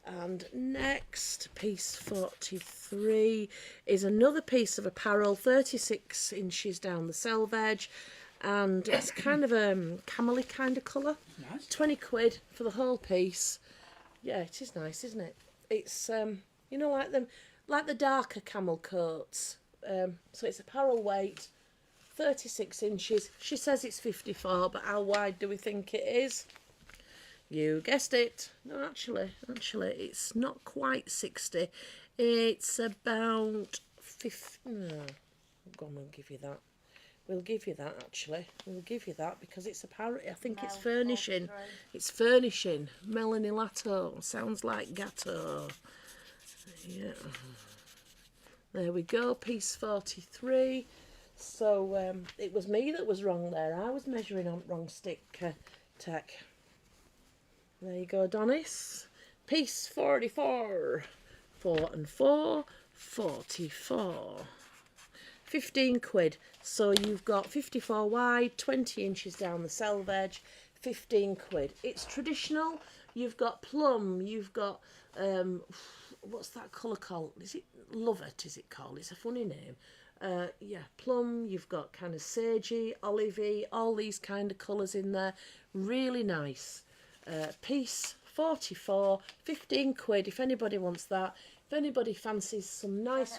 And next, piece 43 is another piece of apparel, 36 inches down the selvage, and it's kind of a camely kind of colour. Nice. 20 quid for the whole piece. Yeah, it is nice, isn't it? It's you know, like the darker camel coats. So it's apparel weight, 36 inches. She says it's 54, but how wide do we think it is? You guessed it. No, actually, it's not quite 60. It's about 50. No, go on, we'll give you that. We'll give you that, actually. We'll give you that because it's apparel. I think it's furnishing. It's furnishing. Melanie Lato. Sounds like gatto. Yeah. There we go. Piece 43. So it was me that was wrong there. I was measuring on wrong stick tack. There you go, Donis. Piece 44. 4 and 4. 44. 15 quid. So you've got 54 wide, 20 inches down the selvage, 15 quid. It's traditional. You've got plum. You've got, what's that colour called? Is it Lovett, is it called? It's a funny name. Yeah, plum. You've got kind of sagey, olivey, all these kind of colours in there. Really nice. Piece 44, 15 quid if anybody wants that. If anybody fancies some nice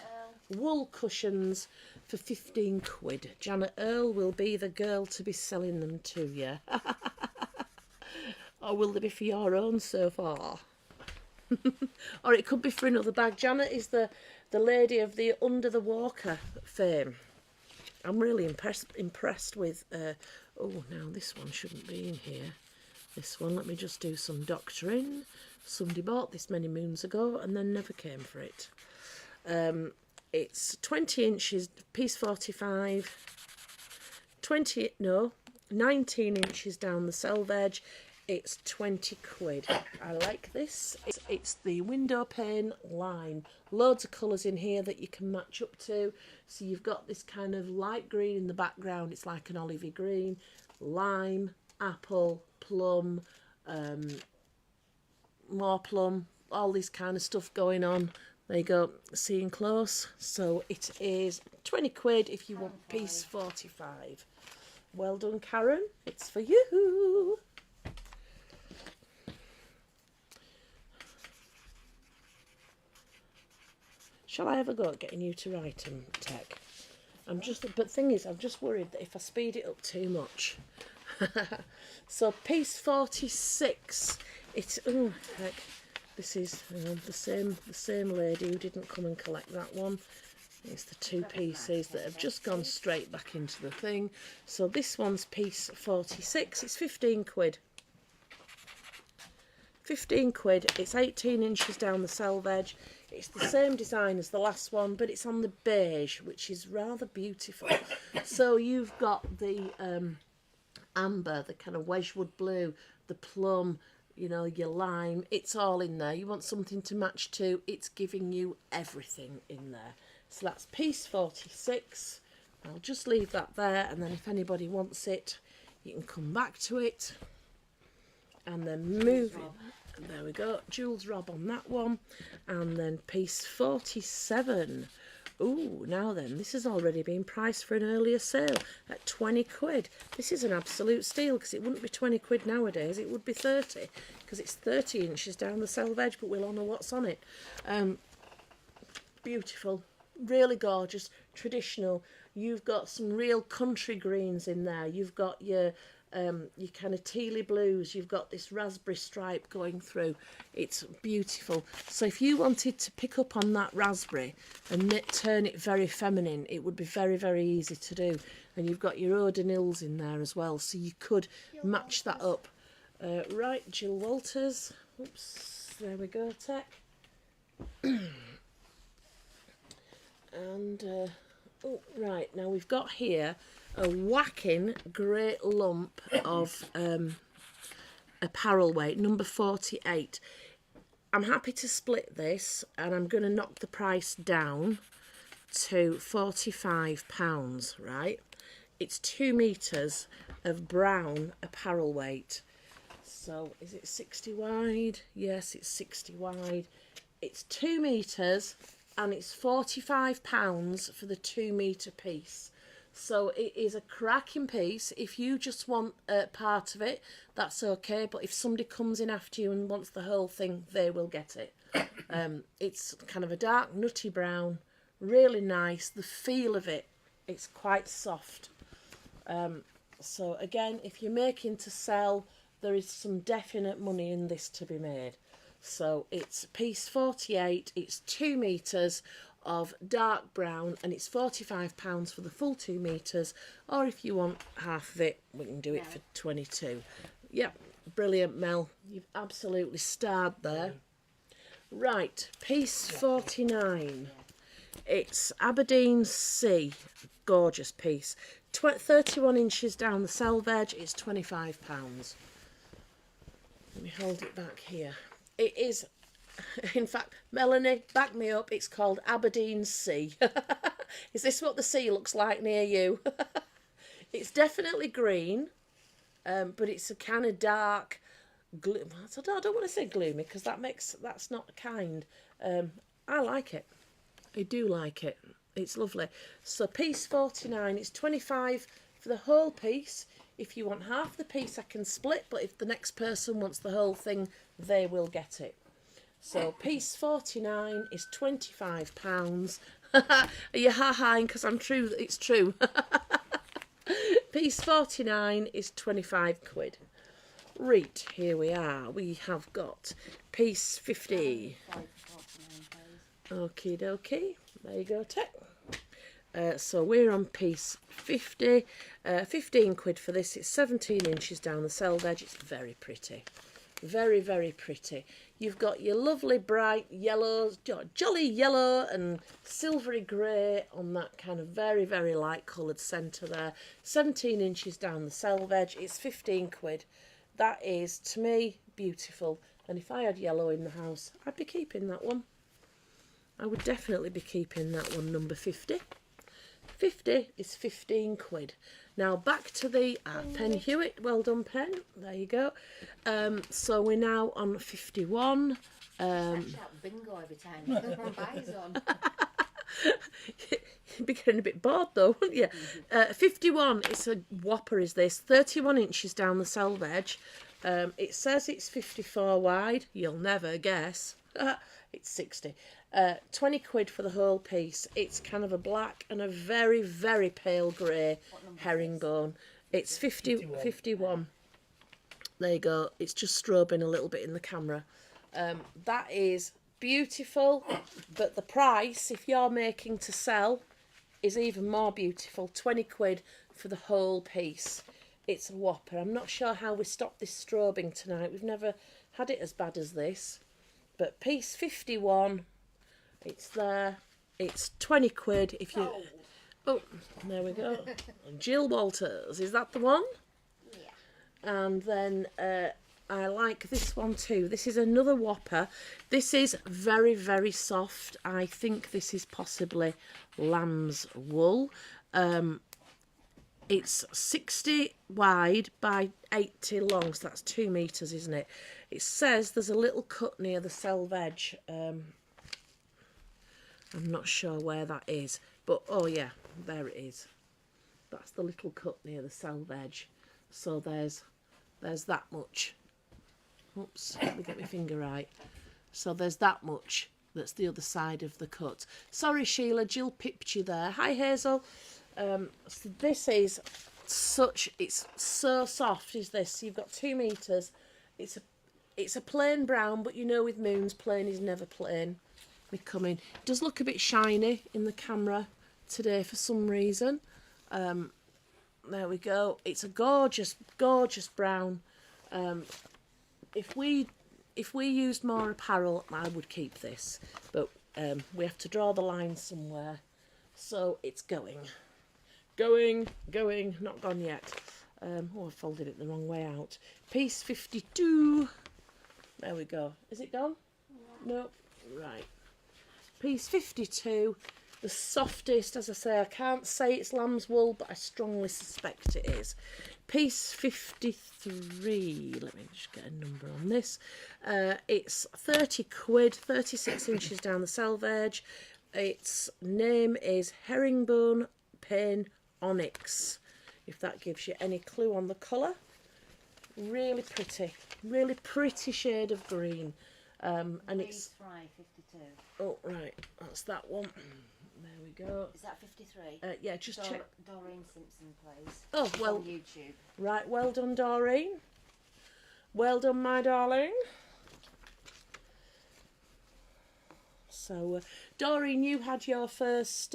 wool cushions for 15 quid, Janet Earl will be the girl to be selling them to you. Or will they be for your own so far? Or it could be for another bag. Janet is the lady of the Under the Walker fame. I'm really impressed with... oh, now this one shouldn't be in here. This one, let me just do some doctoring. Somebody bought this many moons ago and then never came for it. It's 20 inches, piece 45. 19 inches down the selvage. It's 20 quid. I like this. It's the window pane lime. Loads of colours in here that you can match up to. So you've got this kind of light green in the background. It's like an olivey green. Lime, apple, plum, more plum, all this kind of stuff going on. There you go, seeing close. So it is 20 quid if you want piece 45. Well done, Karen. It's for you. Shall I ever go at getting you to write them, Tech? But thing is, I'm just worried that if I speed it up too much. So piece 46, it's, oh heck, This is the same lady who didn't come and collect that one. It's the two pieces that have just gone straight back into the thing. So this one's piece 46. It's 15 quid. 15 quid. It's 18 inches down the selvage. It's the same design as the last one, but it's on the beige, which is rather beautiful. So you've got the amber, the kind of Wedgwood blue, the plum, you know, your lime. It's all in there. You want something to match to. It's giving you everything in there. So that's piece 46. I'll just leave that there, and then if anybody wants it, you can come back to it. And then move it. There we go. Jules Rob on that one. And then piece 47. Ooh, now then, this has already been priced for an earlier sale at 20 quid. This is an absolute steal, because it wouldn't be 20 quid nowadays. It would be 30, because it's 30 inches down the selvage, but we'll honour what's on it. Beautiful. Really gorgeous, traditional. You've got some real country greens in there. You've got your kind of tealy blues. You've got this raspberry stripe going through. It's beautiful. So if you wanted to pick up on that raspberry and turn it very feminine, it would be very, very easy to do. And you've got your O'Donnells in there as well, so you could match that up. Right, Jill Walters. Oops, there we go, Tech. And, oh, right, now we've got here a whacking great lump of apparel weight, number 48. I'm happy to split this, and I'm going to knock the price down to £45, right? It's 2 metres of brown apparel weight. So, is it 60 wide? Yes, it's 60 wide. It's 2 metres, and it's £45 for the 2 metre piece. So it is a cracking piece. If you just want part of it, that's okay. But if somebody comes in after you and wants the whole thing, they will get it. It's kind of a dark, nutty brown, really nice. The feel of it, it's quite soft. So again, if you're making to sell, there is some definite money in this to be made. So it's piece 48, it's 2 metres of dark brown, and it's £45 for the full 2 metres, or if you want half of it, we can do it for 22. Yep, brilliant, Mel. You've absolutely starred there. Right, piece 49. It's Aberdeen Sea, gorgeous piece. 31 inches down the selvage, it's £25. Let me hold it back here. It is, in fact, Melanie, back me up, it's called Aberdeen Sea. Is this what the sea looks like near you? It's definitely green, but it's a kind of dark, I don't want to say gloomy, because that's not kind. I like it. I do like it. It's lovely. So piece 49, it's 25 for the whole piece. If you want half the piece, I can split, but if the next person wants the whole thing, they will get it. So piece 49 is £25. Are you ha-haing because I'm true? It's true. Piece 49 is 25 quid. Right, here we are. We have got piece 50. Okie dokie. There you go, Tech. So we're on piece 50. 15 quid for this. It's 17 inches down the selvage. It's very pretty. Very, very pretty. You've got your lovely bright yellows, jolly yellow and silvery grey on that kind of very, very light coloured centre there. 17 inches down the selvage. It's 15 quid. That is, to me, beautiful. And if I had yellow in the house, I'd be keeping that one. I would definitely be keeping that one, number 50. 50 is 15 quid. Now back to the Pen Hewitt. Well done, Pen. There you go. So we're now on 51. Shout bingo every time you put my eyes on. You'd be getting a bit bored though, wouldn't you? 51, it's a whopper is this. 31 inches down the selvage. It says it's 54 wide. You'll never guess. It's 60. 20 quid for the whole piece. It's kind of a black and a very, very pale grey herringbone. It's 51. There you go. It's just strobing a little bit in the camera. That is beautiful, but the price, if you're making to sell, is even more beautiful. 20 quid for the whole piece. It's a whopper. I'm not sure how we stopped this strobing tonight. We've never had it as bad as this. But piece 51, it's there. It's 20 quid if you... Oh, there we go. Jill Walters, is that the one? Yeah. And then I like this one too. This is another whopper. This is very, very soft. I think this is possibly lamb's wool. It's 60 wide by 80 long, so that's 2 metres, isn't it? It says there's a little cut near the selve edge. I'm not sure where that is, but oh yeah, there it is. That's the little cut near the selve edge. So there's that much. Oops, let me get my finger right. So there's that much. That's the other side of the cut. Sorry, Sheila, Jill pipped you there. Hi, Hazel. So this is it's so soft, is this? You've got 2 metres. It's a plain brown, but you know with moons, plain is never plain. Becoming. It does look a bit shiny in the camera today for some reason. There we go. It's a gorgeous, gorgeous brown. If we used more apparel, I would keep this, but we have to draw the line somewhere. So it's going, not gone yet. Oh, I folded it the wrong way out. Piece 52. There we go. Is it gone? No. Right. Piece 52. The softest, as I say, I can't say it's lamb's wool, but I strongly suspect it is. Piece 53. Let me just get a number on this. It's 30 quid, 36 inches down the selve edge. Its name is Herringbone Pane Onyx, if that gives you any clue on the colour. Really pretty shade of green. And it's... Fry 52. Oh, right, that's that one. There we go. Is that 53? Yeah, just check. Doreen Simpson plays. Oh, well. On YouTube. Right, well done, Doreen. Well done, my darling. So, Doreen, you had your first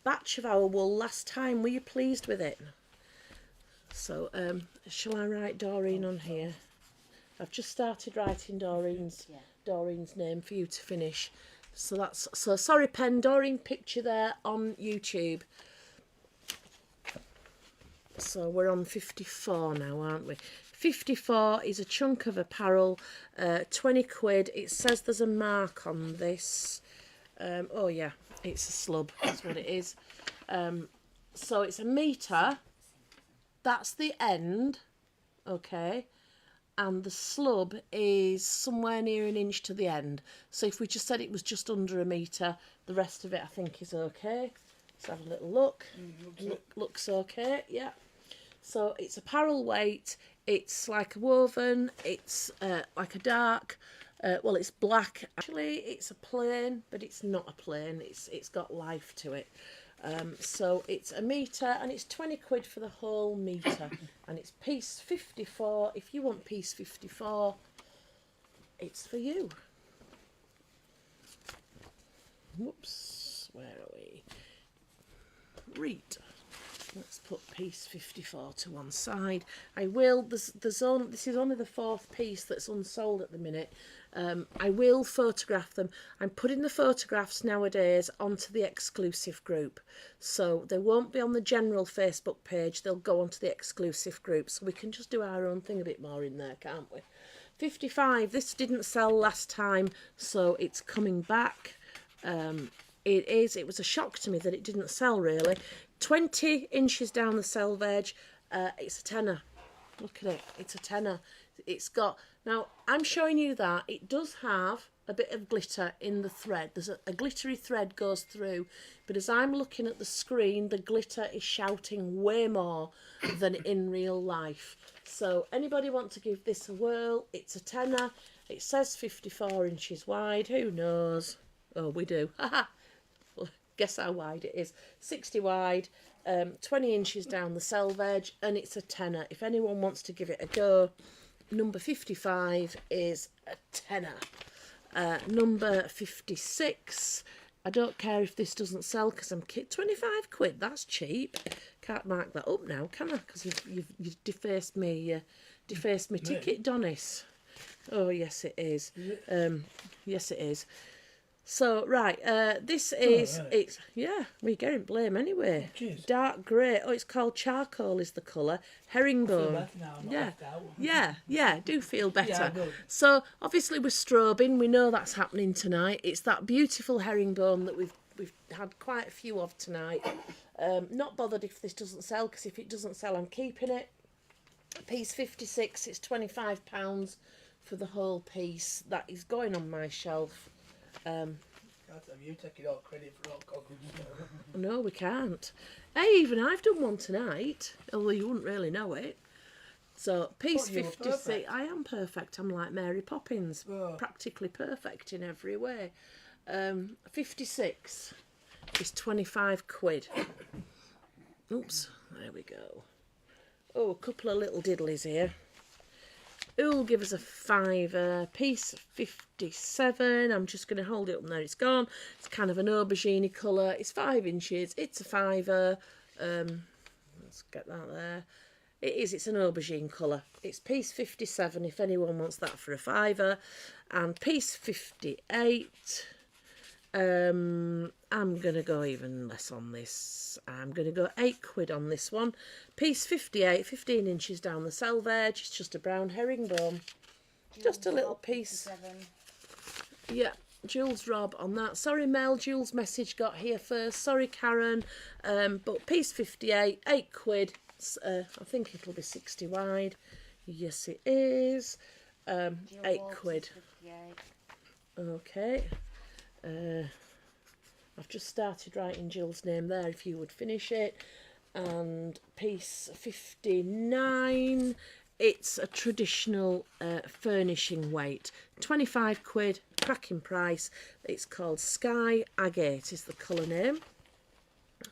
batch of our wool last time. Were you pleased with it? So, shall I write Doreen on here? I've just started writing Doreen's name for you to finish. So that's sorry, pen. Doreen picture there on YouTube. So we're on 54 now, aren't we? 54 is a chunk of apparel, 20 quid. It says there's a mark on this. Oh yeah, it's a slub. That's what it is. So it's a metre. That's the end. Okay. And the slub is somewhere near an inch to the end. So if we just said it was just under a metre, the rest of it I think is okay. Let's have a little look. Looks okay, yeah. So it's apparel weight. It's like a woven. It's like a dark. Well, it's black. Actually, it's a plain, but it's not a plain. It's got life to it. So it's a metre and it's 20 quid for the whole metre, and it's piece 54. If you want piece 54, it's for you. Whoops, where are we? Read. Let's put piece 54 to one side. I will, this is only the 4th piece that's unsold at the minute. I will photograph them. I'm putting the photographs nowadays onto the exclusive group. So they won't be on the general Facebook page, they'll go onto the exclusive group. So we can just do our own thing a bit more in there, can't we? 55, this didn't sell last time, so it's coming back. It was a shock to me that it didn't sell really. 20 inches down the selve edge, it's a tenner. Look at it, it's a tenner. It's got, now I'm showing you that it does have a bit of glitter in the thread. There's a glittery thread goes through, but as I'm looking at the screen, the glitter is shouting way more than in real life. So anybody want to give this a whirl? It's a tenner. It says 54 inches wide. Who knows? Oh, we do. Guess how wide it is. 60 wide, 20 inches down the selve edge, and it's a tenner. If anyone wants to give it a go, number 55 is a tenner. Number 56. I don't care if this doesn't sell because I'm 25 quid. That's cheap. Can't mark that up now, can I? Because you've defaced me ticket, Donis. Oh yes, it is. Yes, it is. So right, this is right. it's we're getting blame anyway. Cheers. Dark grey. Oh, it's called charcoal. Is the colour herringbone? better now, I'm not Yeah, left out. yeah. Do feel better. Yeah, good. So obviously we're strobing. We know that's happening tonight. It's that beautiful herringbone that we've had quite a few of tonight. Not bothered if this doesn't sell, because if it doesn't sell, I'm keeping it. Piece 56. It's £25 for the whole piece. That is going on my shelf. You take it all credit for all cockles. No, we can't. Hey, even I've done one tonight, although you wouldn't really know it. So, piece You were 56. perfect. I am perfect. I'm like Mary Poppins, Oh. practically perfect in every way. 56 is 25 quid. Oops, there we go. Oh, a couple of little diddlies here. Who'll give us a fiver? Piece 57. I'm just going to hold it up there. It's gone. It's kind of an aubergine colour. It's 5 inches. It's a fiver. Let's get that there. It is. It's an aubergine colour. It's piece 57 if anyone wants that for a fiver. And piece 58. I'm going to go even less on this. I'm going to go 8 quid on this one. Piece 58, 15 inches down the selvage. It's just a brown herringbone. Just a little piece. 57. Yeah, Jules Rob on that. Sorry, Mel, Jules' message got here first. Sorry, Karen. But piece 58, 8 quid. I think it'll be 60 wide. Yes, it is. 8 quid. 58. Okay. I've just started writing Jill's name there, if you would finish it. And piece 59, it's a traditional furnishing weight. 25 quid, cracking price. It's called Sky Agate is the colour name.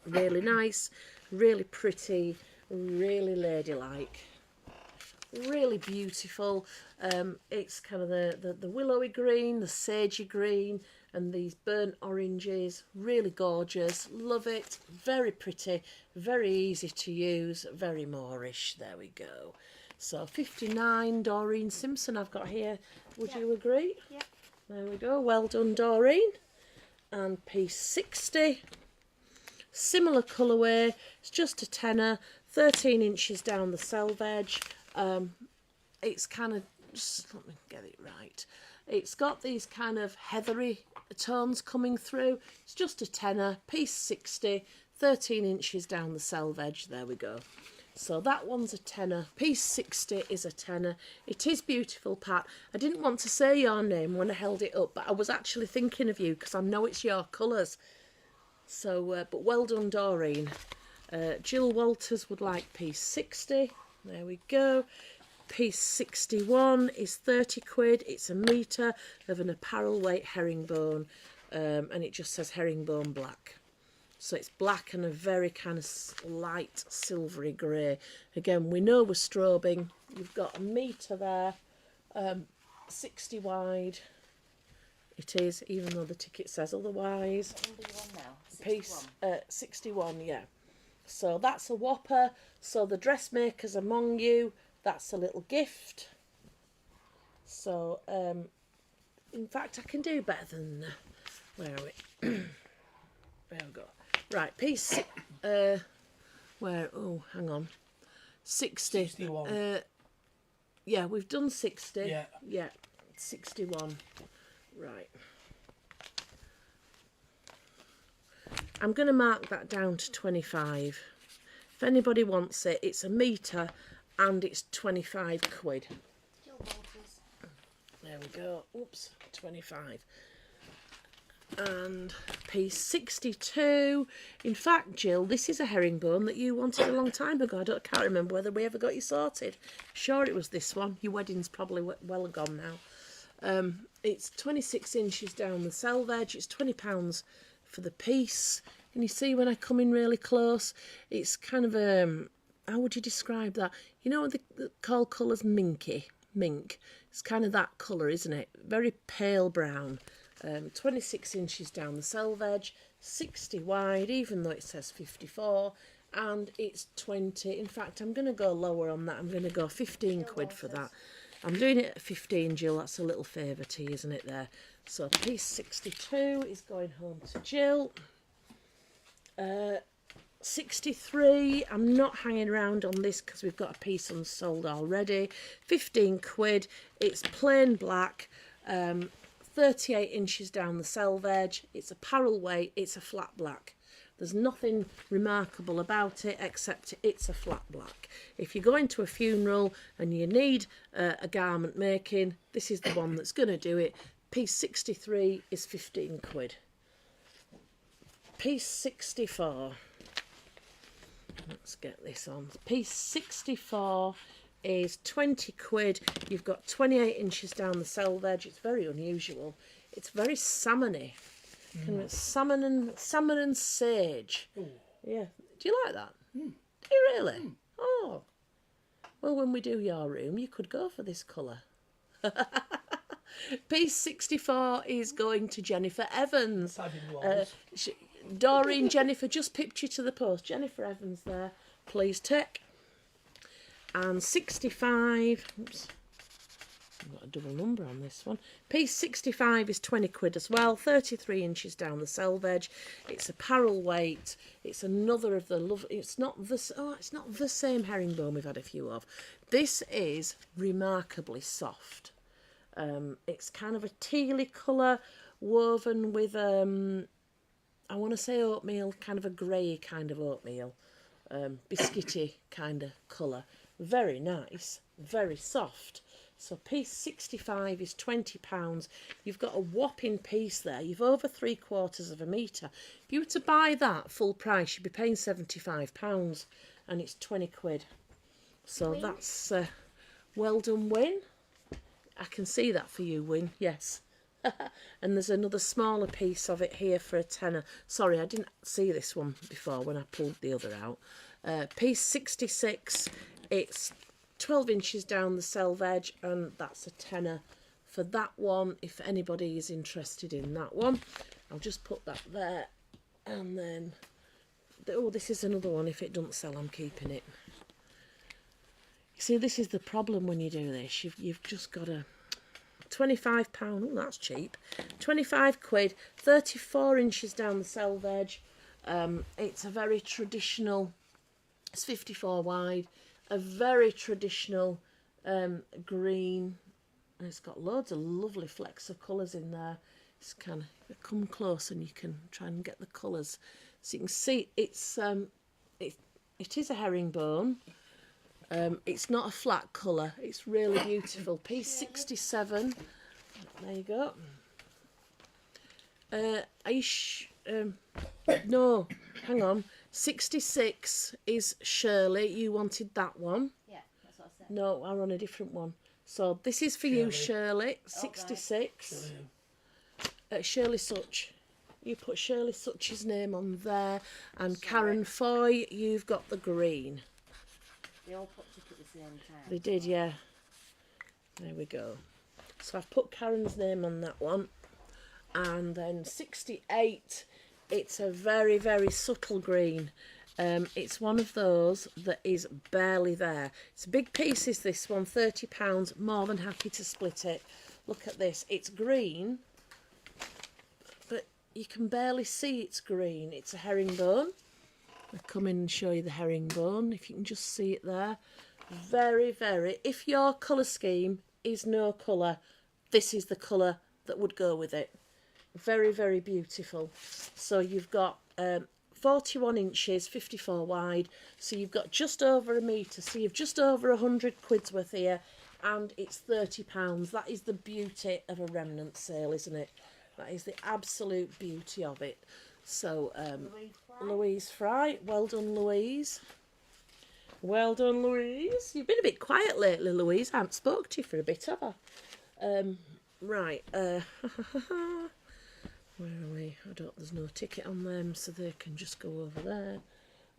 Really nice, really pretty, really ladylike. Really beautiful. It's kind of the willowy green, the sagey green, and these burnt oranges. Really gorgeous. Love it. Very pretty. Very easy to use. Very Moorish. There we go. So 59, Doreen Simpson I've got here. Would you agree? Yeah. There we go. Well done, Doreen. And piece 60. Similar colourway. It's just a tenner. 13 inches down the selvage. It's kind of, just let me get it right. It's got these kind of heathery tones coming through. It's just a tenner, piece 60, 13 inches down the selvage. There we go. So that one's a tenner. Piece 60 is a tenner. It is beautiful, Pat. I didn't want to say your name when I held it up, but I was actually thinking of you because I know it's your colours. So, but well done, Doreen. Jill Walters would like piece 60. There we go. Piece 61 is 30 quid. It's a metre of an apparel weight herringbone, and it just says herringbone black. So it's black and a very kind of light silvery grey. Again, we know we're strobing. You've got a metre there, 60 wide. It is, even though the ticket says otherwise. What number are you on now? 61. Piece 61, yeah. So that's a whopper. So the dressmakers among you, that's a little gift. So, in fact, I can do better than... where are we? There we go. Right, piece... where... Oh, hang on. 60. 61. Yeah, we've done 60. Yeah. Yeah, 61. Right. I'm going to mark that down to 25. If anybody wants it, it's a metre and it's 25 quid. Jill Walters. There we go. Oops, 25. And piece 62. In fact, Jill, this is a herringbone that you wanted a long time ago. Can't remember whether we ever got you sorted. Sure it was this one. Your wedding's probably well gone now. It's 26 inches down the selvage. It's £20 for the piece. Can you see when I come in really close? It's kind of how would you describe that? You know what they call colours minky? mink. It's kind of that colour, isn't it? Very pale brown. 26 inches down the selvage, 60 wide, even though it says 54, and it's 20. In fact, I'm going to go lower on that. I'm going to go 15 quid for that. I'm doing it at 15, Jill. That's a little favour to you, isn't it, there? So piece 62 is going home to Jill. 63, I'm not hanging around on this because we've got a piece unsold already. 15 quid. It's plain black. 38 inches down the selvage. It's apparel weight. It's a flat black. There's nothing remarkable about it except it's a flat black. If you go into a funeral and you need a garment making, this is the one that's going to do it. Piece 63 is 15 quid. Piece 64. Let's get this on. Piece 64 is 20 quid. You've got 28 inches down the selvage. It's very unusual. It's very salmony. Kind of salmon and sage. Ooh. Yeah. Do you like that? Do you really? Oh. Well, when we do your room, you could go for this colour. Piece 64 is going to Jennifer Evans. Doreen Jennifer just pipped you to the post. Jennifer Evans there. Please take. And 65. Oops. I've got a double number on this one. Piece 65 is 20 quid as well. 33 inches down the selvage. It's apparel weight. It's another of the love. It's not the same herringbone we've had a few of. This is remarkably soft. It's kind of a tealy colour woven with I want to say oatmeal, kind of a grey kind of oatmeal, biscuity kind of colour. Very nice, very soft. So piece 65 is £20. You've got a whopping piece there. You've over 3/4 of a metre. If you were to buy that full price, you'd be paying £75, and it's 20 quid. So Win. That's well done, Win. I can see that for you, Win. Yes. And there's another smaller piece of it here for a tenner. Sorry, I didn't see this one before when I pulled the other out. Piece 66, it's 12 inches down the selvage, and that's a tenner for that one if anybody is interested in that one. I'll just put that there, and then oh, this is another one. If it doesn't sell, I'm keeping it. You see, this is the problem when you do this. You've just got to £25. Oh, that's cheap. 25 quid, 34 inches down the selvage. It's a very traditional, it's 54 wide, a very traditional green. And it's got loads of lovely flecks of colours in there. It's kind of, come close and you can try and get the colours. So you can see it's it is a herringbone. It's not a flat colour. It's really beautiful. Piece 67. There you go. No, hang on. 66 is Shirley. You wanted that one. Yeah, that's what I said. No, I'm on a different one. So this is for you, Shirley. 66. Shirley Such. You put Shirley Such's name on there. And Karen Foy, you've got the green. They all put it at the same time. They did, yeah. There we go. So I've put Karen's name on that one. And then 68, it's a very, very subtle green. It's one of those that is barely there. It's a big piece, is this one, £30. More than happy to split it. Look at this. It's green, but you can barely see it's green. It's a herringbone. I'll come in and show you the herringbone, if you can just see it there. Very, very, if your colour scheme is no colour, this is the colour that would go with it. Very, very beautiful. So you've got 41 inches, 54 wide, so you've got just over a metre, so you've just over 100 quid's worth here, and it's £30. That is the beauty of a remnant sale, isn't it? That is the absolute beauty of it. So Louise Fry, well done, Louise. Well done, Louise. You've been a bit quiet lately, Louise. I haven't spoke to you for a bit, have I? Right. Where are we? There's no ticket on them, so they can just go over there.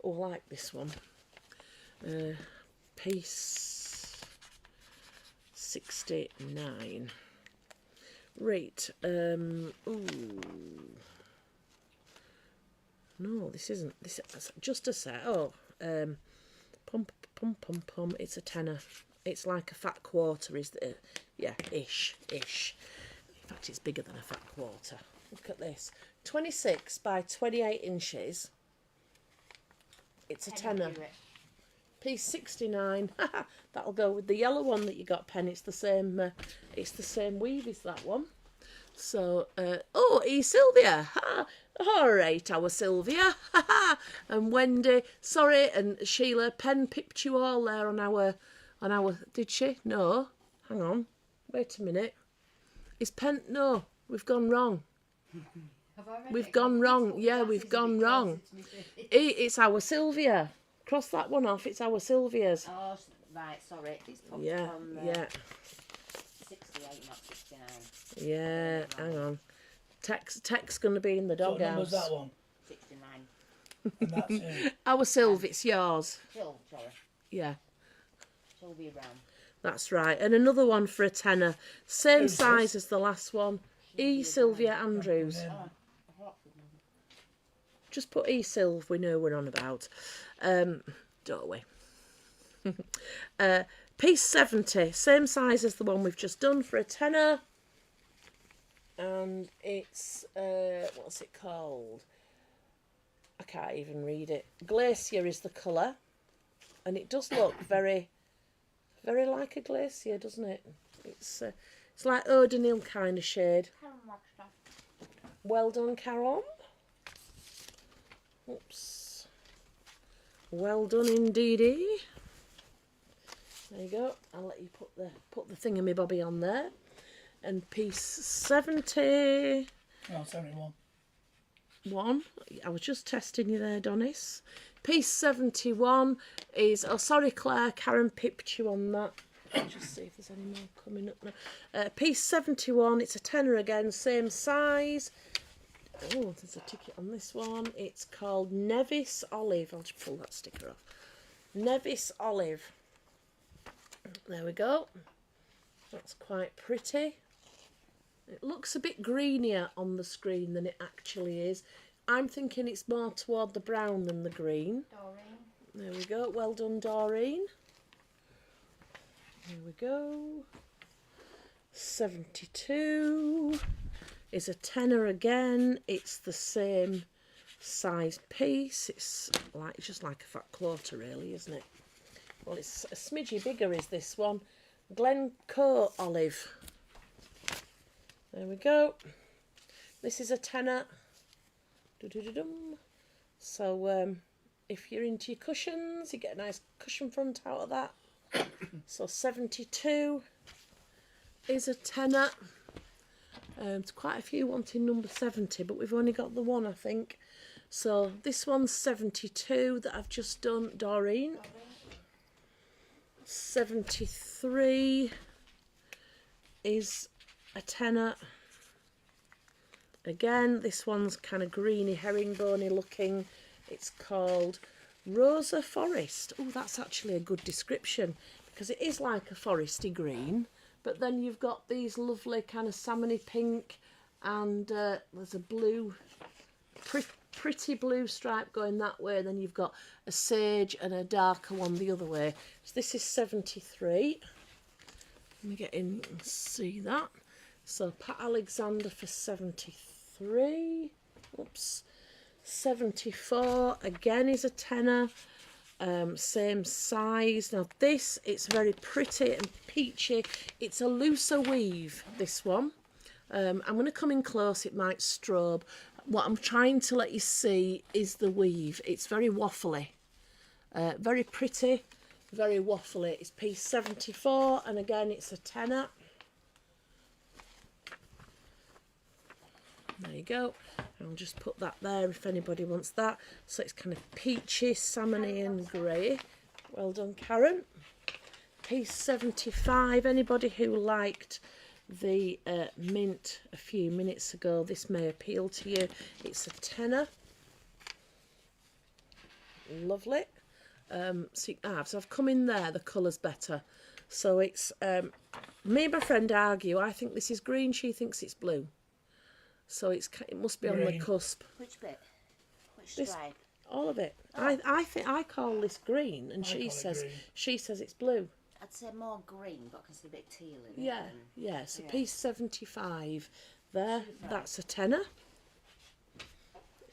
Oh, I like this one. Piece £1.69. Right, ooh. No, this isn't. This is just a set. Oh, pum pum pum pum. It's a tenner. It's like a fat quarter, is the yeah, ish. In fact, it's bigger than a fat quarter. Look at this. 26 by 28 inches. It's a tenner. Piece 69. That'll go with the yellow one that you got, Pen. It's the same. It's the same weave as that one. So, oh, Sylvia. Ha! All right, our Sylvia. And Wendy. Sorry, and Sheila. Pen pipped you all there on our. Did she? No. Hang on. Wait a minute. Is Pen? No, we've gone wrong. We've gone wrong. Yeah, we've gone wrong. It's our Sylvia. Cross that one off. It's our Sylvia's. Oh, right. Sorry. It's popped Yeah, on, yeah. 68, not 69. Yeah, hang on. Tech's going to be in the What number doghouse. was that one? 69. And that's Our Sylv, it's yours. Sorry. Yeah, Sylvia Brown. that's right. And another one for a tenner. Same Who's size this? as the last one. Sylvia Andrews. Yeah. Just put Sylv, we know we're on about. Don't we? Piece 70, same size as the one we've just done for a tenner. And it's, what's it called? I can't even read it. Glacier is the colour. And it does look very, very like a glacier, doesn't it? It's like O'Donnell kind of shade. Well done, Carol. Oops. Well done indeedy. There you go. I'll let you put the thingamybobby on there. And piece 70. No, 71. One. I was just testing you there, Donis. Piece 71 is... Oh, sorry, Claire. Karen pipped you on that. Let's just see if there's any more coming up now. Piece 71. It's a tenner again. Same size. Oh, there's a ticket on this one. It's called Nevis Olive. I'll just pull that sticker off. Nevis Olive. There we go. That's quite pretty. It looks a bit greenier on the screen than it actually is. I'm thinking it's more toward the brown than the green. Doreen. There we go. Well done, Doreen. There we go. 72 is a tenner again. It's the same size piece. It's just like a fat quarter, really, isn't it? Well, it's a smidgy bigger is this one. Glencoe Olive. There we go. This is a tenner. So if you're into your cushions, you get a nice cushion front out of that. So 72 is a tenner. There's quite a few wanting number 70, but we've only got the one, I think. So this one's 72 that I've just done, Doreen. 73 is a tenner. Again, this one's kind of greeny, herringbony looking. It's called Rosa Forest. Oh, that's actually a good description because it is like a foresty green. But then you've got these lovely kind of salmony pink and there's a blue, pretty blue stripe going that way. Then you've got a sage and a darker one the other way. So this is 73. Let me get in and see that. So Pat Alexander for 73. Oops. 74 again is a tenner. Same size. Now this, it's very pretty and peachy. It's a looser weave, this one. I'm going to come in close, it might strobe. What I'm trying to let you see is the weave. It's very waffly. Very pretty, very waffly. It's piece 74 and again it's a tenner. There you go. I'll just put that there if anybody wants that. So it's kind of peachy, salmony and grey. Well done, Karen. Piece 75. Anybody who liked the mint a few minutes ago, this may appeal to you. It's a tenner. Lovely. So I've come in there, the colour's better. So it's me and my friend argue. I think this is green. She thinks it's blue. So it must be on the Green. cusp. Which bit? Which This- stripe? All of it. Oh. I think I call this green, and I call it green. she says it's blue. I'd say more green, but I can see a bit teal in it. Yeah, and- yeah. So yeah. piece 75 there. 75. That's a tenner.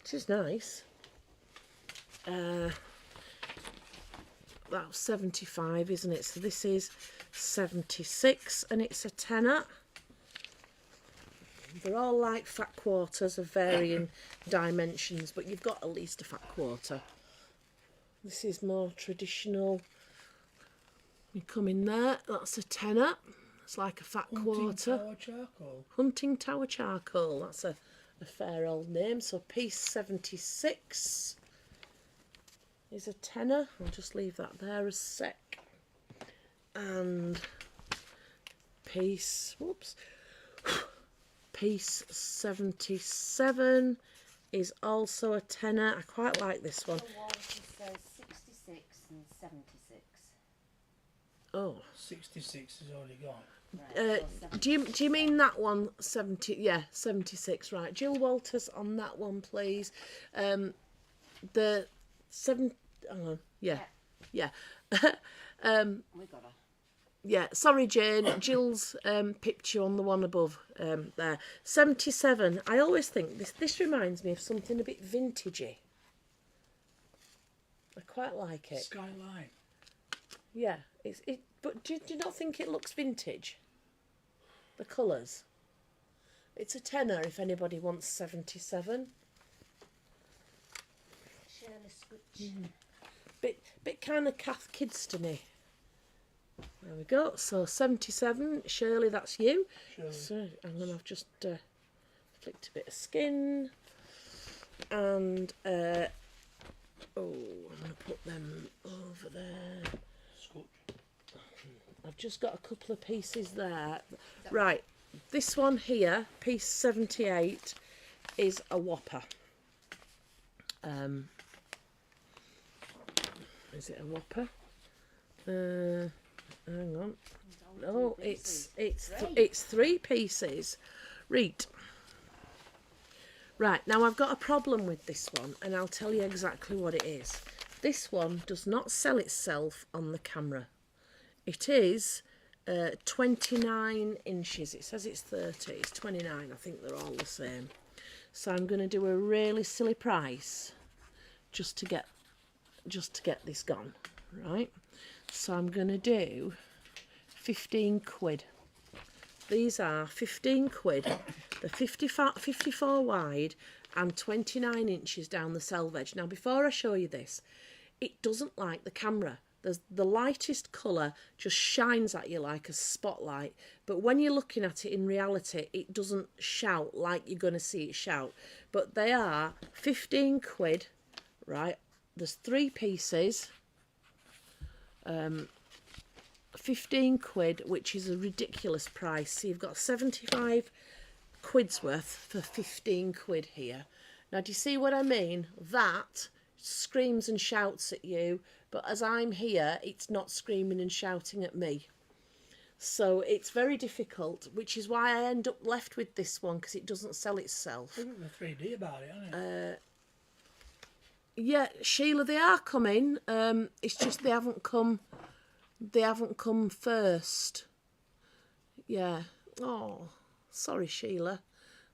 It is nice. That's 75, isn't it? So this is 76, and it's a tenner. They're all like fat quarters of varying dimensions, but you've got at least a fat quarter. This is more traditional. You come in there, that's a tenner. It's like a fat quarter. Tower charcoal. Hunting Tower Charcoal, that's a fair old name. So piece 76 is a tenner. I'll just leave that there a sec. And piece 77 is also a tenner. I quite like this one. The Walter says 66 and 76. Oh, 66 is already gone. Right, so do you mean that one? 70? Yeah, 76. Right, Jill Walters on that one, please. The 7. Hang on. Yeah. we got her. Yeah, sorry Jane, Jill's pipped you on the one above there. 77, I always think this reminds me of something a bit vintagey. I quite like it. Skyline. Yeah, but do you not think it looks vintage? The colours? It's a tenner if anybody wants 77. Shirley Switch. Bit kind of Kath Kidston-y. There we go. So 77, Shirley, that's you. Shirley. So I'm going to have just flicked a bit of skin. And, I'm going to put them over there. Scotch. I've just got a couple of pieces there. Right, this one here, piece 78, is a whopper. Is it a whopper? Hang on. No, it's 3 pieces. Read. Right, now I've got a problem with this one, and I'll tell you exactly what it is. This one does not sell itself on the camera. It is 29 inches. It says it's 30. It's 29. I think they're all the same. So I'm going to do a really silly price just to get this gone, right? So I'm going to do 15 quid. These are 15 quid. They're 54 wide and 29 inches down the selvage. Now, before I show you this, it doesn't like the camera. The lightest colour just shines at you like a spotlight. But when you're looking at it in reality, it doesn't shout like you're going to see it shout. But they are 15 quid, right? There's 3 pieces. 15 quid, which is a ridiculous price. So you've got 75 quid's worth for 15 quid here. Now, do you see what I mean? That screams and shouts at you, but as I'm here, it's not screaming and shouting at me. So it's very difficult, which is why I end up left with this one, because it doesn't sell itself. They're 3D about it, aren't they? Yeah, Sheila, they are coming. It's just they haven't come first. Yeah. Oh, sorry, Sheila.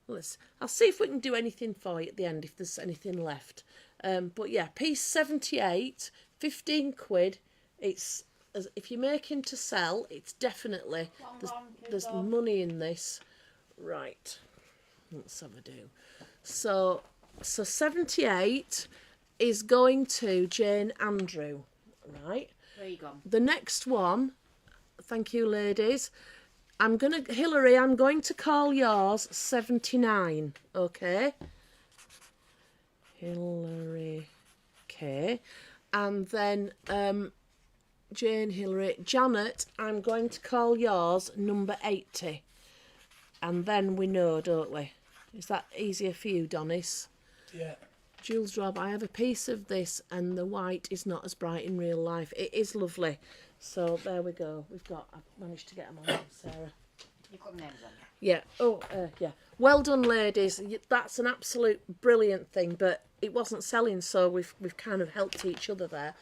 Well, I'll see if we can do anything for you at the end, if there's anything left. But yeah, piece 78, 15 quid. It's, if you're making to sell, it's definitely, there's money in this. Right. Let's have a do. So 78 is going to Jane Andrew, right? Where you gone? The next one, thank you, ladies. Hillary, I'm going to call yours 79, okay? Hillary K. And then Jane, Hillary, Janet, I'm going to call yours number 80. And then we know, don't we? Is that easier for you, Donis? Yeah. Jules Rob, I have a piece of this and the white is not as bright in real life. It is lovely. So there we go. I've managed to get them on, Sarah. You've got names on. Yeah. Oh, yeah. Well done, ladies. That's an absolute brilliant thing, but it wasn't selling, so we've kind of helped each other there.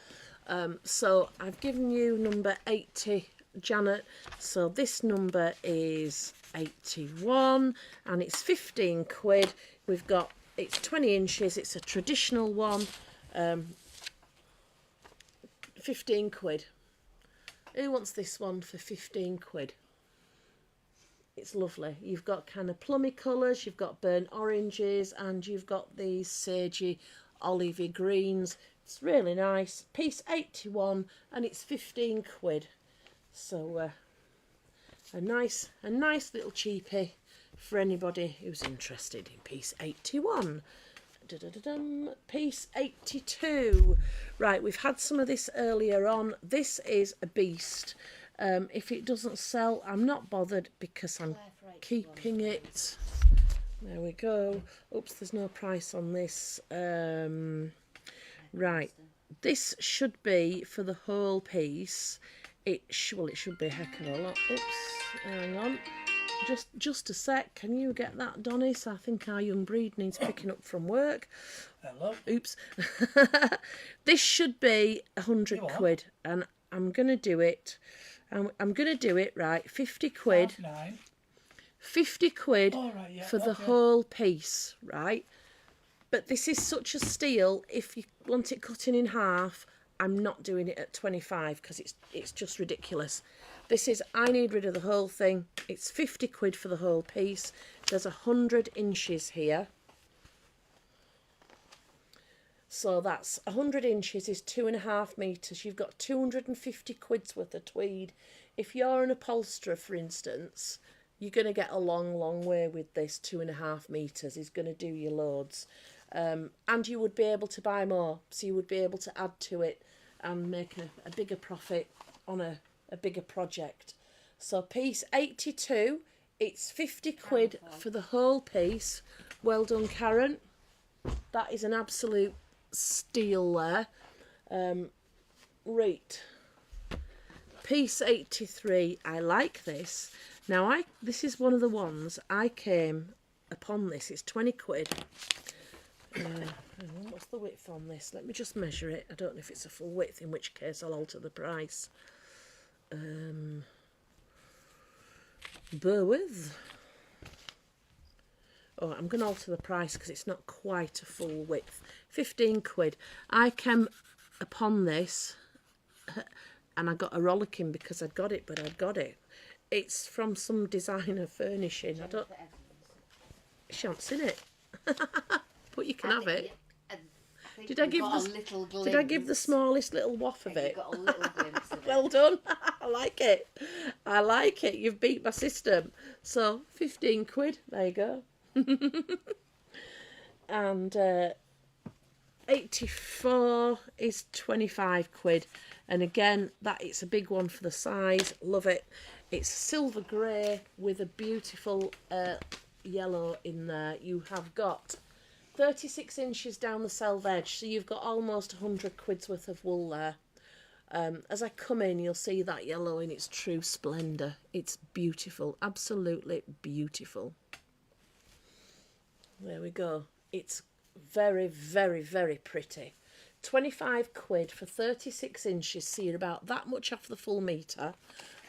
So I've given you number 80, Janet. So this number is 81, and it's 15 quid. It's 20 inches. It's a traditional one. 15 quid. Who wants this one for 15 quid? It's lovely. You've got kind of plummy colours, you've got burnt oranges, and you've got these sagey olivey greens. It's really nice. Piece 81, and it's 15 quid. So a nice little cheapie for anybody who's interested in piece 81. Piece 82. Right, we've had some of this earlier on. This is a beast. If it doesn't sell, I'm not bothered because I'm keeping it. There we go. Oops, there's no price on this. Right, this should be for the whole piece. It should be a heck of a lot. Oops, hang on. Just a sec. Can you get that, Donny? So I think our young breed needs picking up from work. Hello. Oops. This should be 100 quid, and I'm gonna do it. I'm gonna do it right. 50 quid. 50 quid for the whole piece, right? But this is such a steal. If you want it cutting in half, I'm not doing it at 25 because it's just ridiculous. I need rid of the whole thing. It's 50 quid for the whole piece. There's 100 inches here. So that's 100 inches is 2.5 metres. You've got 250 quid's worth of tweed. If you're an upholsterer, for instance, you're going to get a long, long way with this. 2.5 metres is going to do you loads. And you would be able to buy more. So you would be able to add to it and make a bigger profit on a bigger project. So piece 82, it's 50 quid for the whole piece. Well done, Karen. That is an absolute steal there. Right. Piece 83, I like this. Now, this is one of the ones I came upon this. It's 20 quid. Hang on, what's the width on this? Let me just measure it. I don't know if it's a full width, in which case I'll alter the price. Bear with. Oh, I'm going to alter the price because it's not quite a full width. 15 quid. I came upon this and I got a rollicking because I'd got it, but I'd got it. It's from some designer furnishing. She hasn't seen it. But you can have it. Did I give the smallest little waff of it? Got a little glimpse of it. Well done. I like it. I like it. You've beat my system. So 15 quid. There you go. And 84 is 25 quid. And again, it's a big one for the size. Love it. It's silver grey with a beautiful yellow in there. You have got 36 inches down the selvage edge, so you've got almost 100 quid's worth of wool there. As I come in, you'll see that yellow in its true splendour. It's beautiful, absolutely beautiful. There we go. It's very, very, very pretty. 25 quid for 36 inches, so you're about that much off the full metre.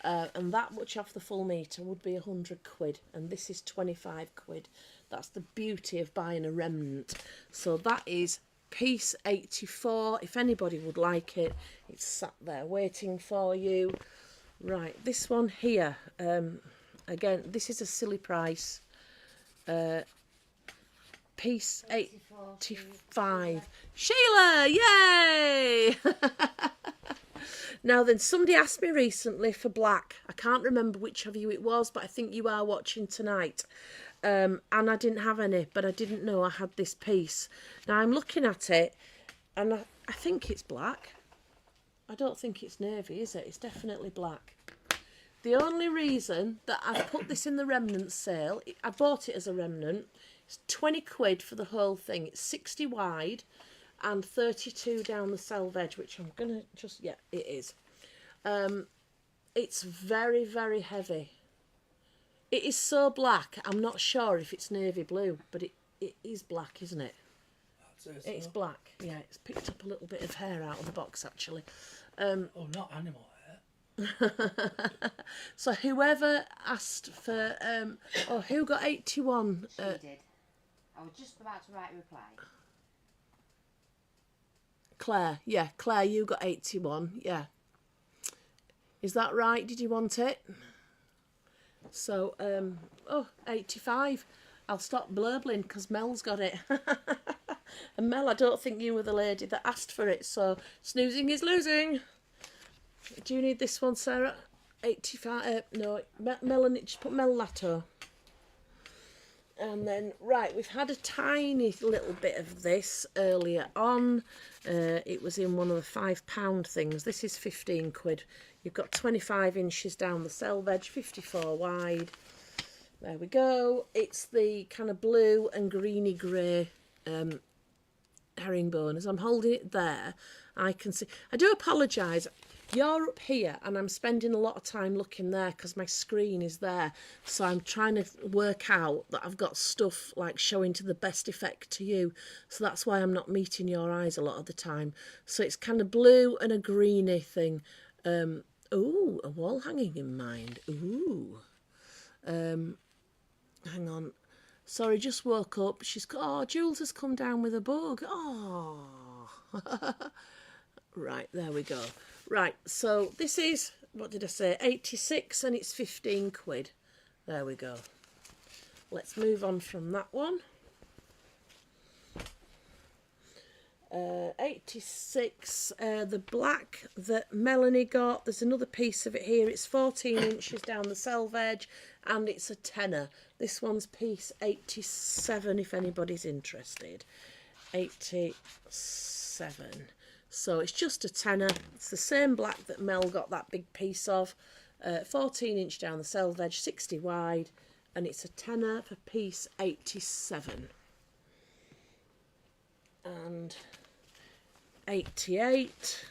And that much off the full metre would be 100 quid, and this is 25 quid. That's the beauty of buying a remnant. So that is piece 84. If anybody would like it, it's sat there waiting for you. Right, this one here, again, this is a silly price. Piece 85. Sheila, yay! Now then, somebody asked me recently for black. I can't remember which of you it was, but I think you are watching tonight. And I didn't have any, but I didn't know I had this piece. Now I'm looking at it, and I think it's black. I don't think it's navy, is it? It's definitely black. The only reason that I've put this in the remnant sale, I bought it as a remnant. It's 20 quid for the whole thing. It's 60 wide and 32 down the selvage, which I'm going to just, yeah, it is. It's very, very heavy. It is so black, I'm not sure if it's navy blue, but it is black, isn't it? I'd say so. It's black, yeah. It's picked up a little bit of hair out of the box, actually. Oh, not animal hair. So whoever asked for... who got 81? She did. I was just about to write a reply. Claire, yeah. Claire, you got 81, yeah. Is that right? Did you want it? So, 85. I'll stop blurbling because Mel's got it. And Mel, I don't think you were the lady that asked for it, so snoozing is losing. Do you need this one, Sarah? 85, no, Melanie, just put Mel Lato. And then, right, we've had a tiny little bit of this earlier on. It was in one of the £5 things. This is 15 quid. You've got 25 inches down the selvage, 54 wide. There we go. It's the kind of blue and greeny grey herringbone. As I'm holding it there, I can see... I do apologise. You're up here and I'm spending a lot of time looking there because my screen is there. So I'm trying to work out that I've got stuff like showing to the best effect to you. So that's why I'm not meeting your eyes a lot of the time. So it's kind of blue and a greeny thing. Ooh, a wall hanging in mind. Ooh. Hang on. Sorry, just woke up. Jules has come down with a bug. Oh. Right, there we go. Right, so this is, what did I say, 86 and it's 15 quid. There we go. Let's move on from that one. 86, the black that Melanie got. There's another piece of it here. It's 14 inches down the selvage and it's a tenner. This one's piece 87 if anybody's interested. 87. So it's just a tenner. It's the same black that Mel got that big piece of. 14 inch down the selvage, 60 wide, and it's a tenner for piece 87. And 88.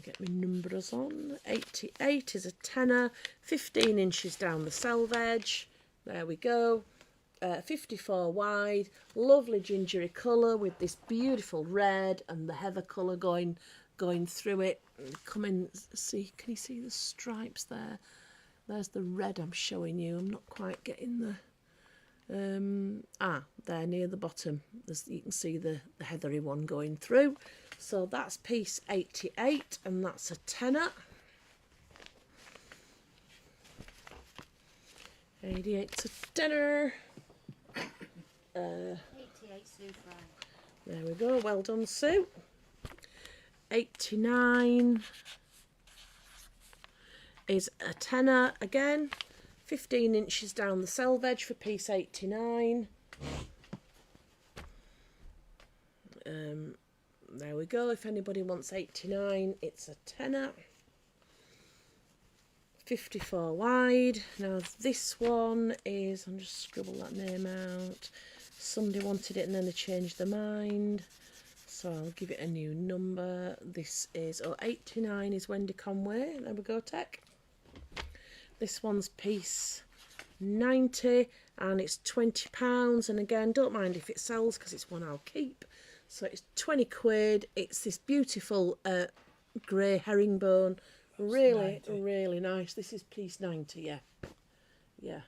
Get my numbers on. 88 is a tenner, 15 inches down the selvage. There we go. 54 wide, lovely gingery colour with this beautiful red and the heather colour going through it. Come in, see, can you see the stripes there? There's the red I'm showing you. I'm not quite getting the... there near the bottom. You can see the heathery one going through. So that's piece 88 and that's a tenner. 88's a tenner. 88 Sue Fry. There we go, well done Sue. 89 is a tenner again, 15 inches down the selvage for piece 89. There we go, if anybody wants 89 it's a tenner. 54 wide. Now this one is, I'll just scribble that name out. Somebody wanted it and then they changed their mind, so I'll give it a new number. This is 89 is Wendy Conway. There we go, Tech. This one's piece 90 and it's £20, and again don't mind if it sells because it's one I'll keep. So it's 20 quid. It's this beautiful grey herringbone. Really, really nice. This is piece 90, yeah. Yeah.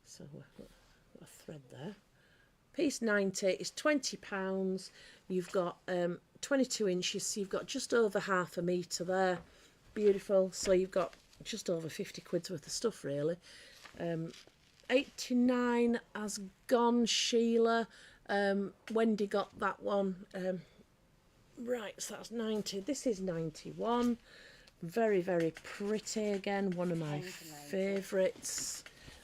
So a thread there. Piece 90 is £20. You've got 22 inches, so you've got just over half a metre there. Beautiful. So you've got just over 50 quid's worth of stuff, really. 89 has gone, Sheila. Wendy got that one. Right, so that's 90. This is 91. Very, very pretty again. One of my favourites.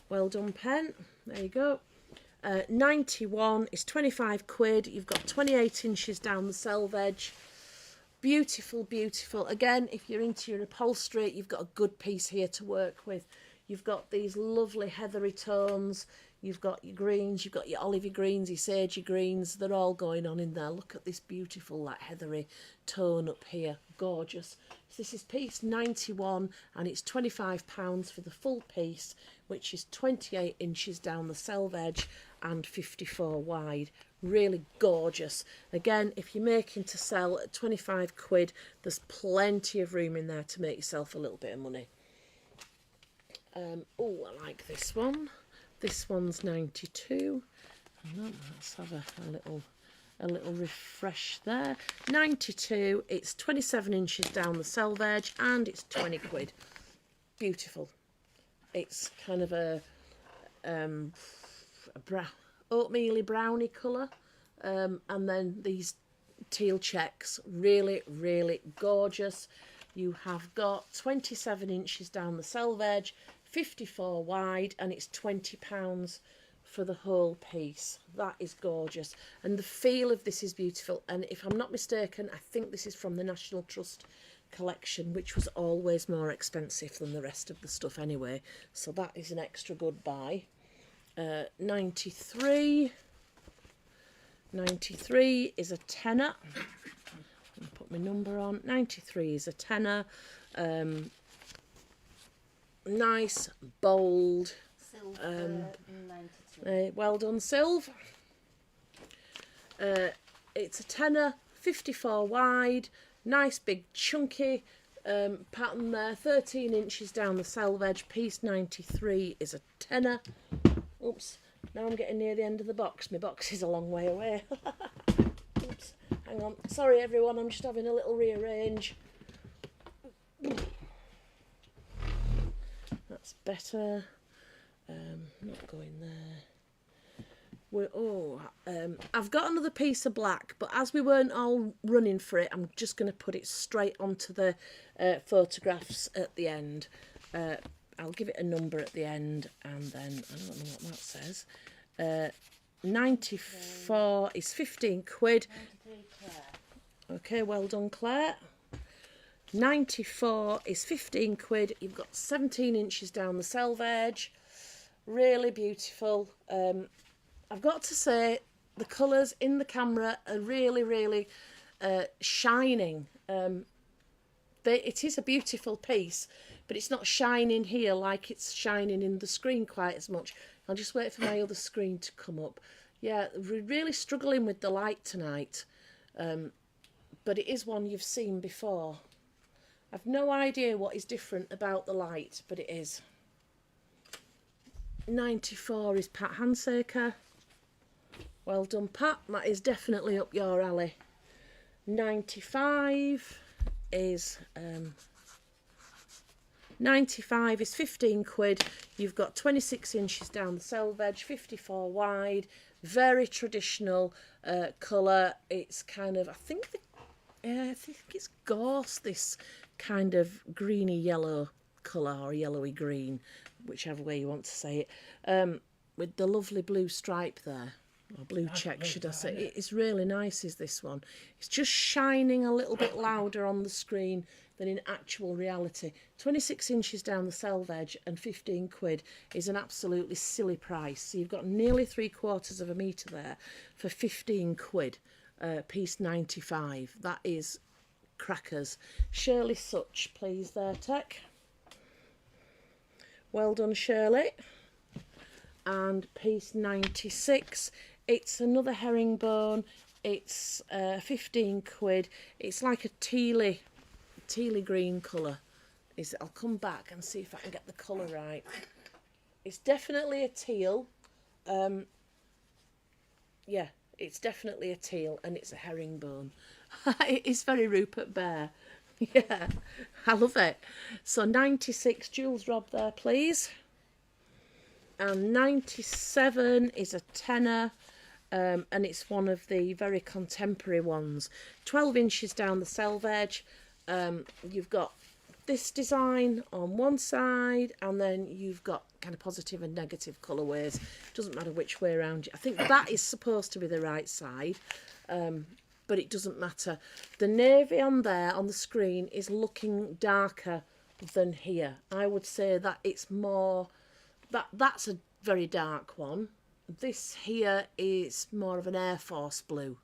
Well done, pen. There you go. 91 is 25 quid. You've got 28 inches down the selvage. Beautiful, beautiful. Again, if you're into your upholstery, you've got a good piece here to work with. You've got these lovely heathery tones. You've got your greens, you've got your olivey greens, your sagey greens. They're all going on in there. Look at this beautiful, like, heathery tone up here. Gorgeous. This is piece 91 and it's £25 for the full piece, which is 28 inches down the selvage edge and 54 wide. Really gorgeous. Again, if you're making to sell at 25 quid, there's plenty of room in there to make yourself a little bit of money. Oh, I like this one. This one's 92. Let's have a little refresh there. 92. It's 27 inches down the selvage edge and it's 20 quid. Beautiful. It's kind of a oatmeal-y browny colour, and then these teal checks. Really, really gorgeous. You have got 27 inches down the selvage edge, 54 wide, and it's £20 for the whole piece. That is gorgeous, and the feel of this is beautiful. And if I'm not mistaken, I think this is from the National Trust collection, which was always more expensive than the rest of the stuff anyway, so that is an extra good buy. 93 is a tenner. I'll put my number on. 93 is a tenner. Nice, bold. Silver, 92. Well done, Sylv. It's a tenner, 54 wide, nice big chunky pattern there, 13 inches down the selvage edge. Piece 93 is a tenner. Oops, now I'm getting near the end of the box. My box is a long way away. Oops, hang on. Sorry everyone, I'm just having a little rearrange. That's better. Not going there. I've got another piece of black, but as we weren't all running for it, I'm just going to put it straight onto the photographs at the end. I'll give it a number at the end, and then I don't know what that says. 94 is 15 quid. 93, Claire. Okay, well done, Claire. 94 is 15 quid. You've got 17 inches down the selvage edge. Really beautiful. I've got to say, the colours in the camera are really, really shining. It is a beautiful piece, but it's not shining here like it's shining in the screen quite as much. I'll just wait for my other screen to come up. Yeah, we're really struggling with the light tonight, but it is one you've seen before. I've no idea what is different about the light, but it is. 94 is Pat Handsaker. Well done, Pat. That is definitely up your alley. 95 is 15 quid. You've got 26 inches down the selvage edge, 54 wide. Very traditional colour. It's kind of, I think it's gorse, this kind of greeny yellow colour, or yellowy green, whichever way you want to say it, with the lovely blue stripe there, or blue check should I say. It's really nice, is this one. It's just shining a little bit louder on the screen than in actual reality. 26 inches down the selvage edge and 15 quid is an absolutely silly price. So you've got nearly 3/4 of a metre there for 15 quid, piece 95. That is crackers. Shirley Such, please there, Tech. Well done, Shirley. And piece 96, it's another herringbone. It's 15 quid. It's like a tealy green colour. I'll come back and see if I can get the colour right. It's definitely a teal. Yeah, it's definitely a teal, and it's a herringbone. It is very Rupert Bear. Yeah, I love it. So 96, Jules Robb there, please. And 97 is a tenner, and it's one of the very contemporary ones. 12 inches down the selvage. You've got this design on one side, and then you've got kind of positive and negative colourways. Doesn't matter which way around. I think that is supposed to be the right side. But it doesn't matter. The navy on there on the screen is looking darker than here. I would say that it's more, that's a very dark one. This here is more of an Air Force blue,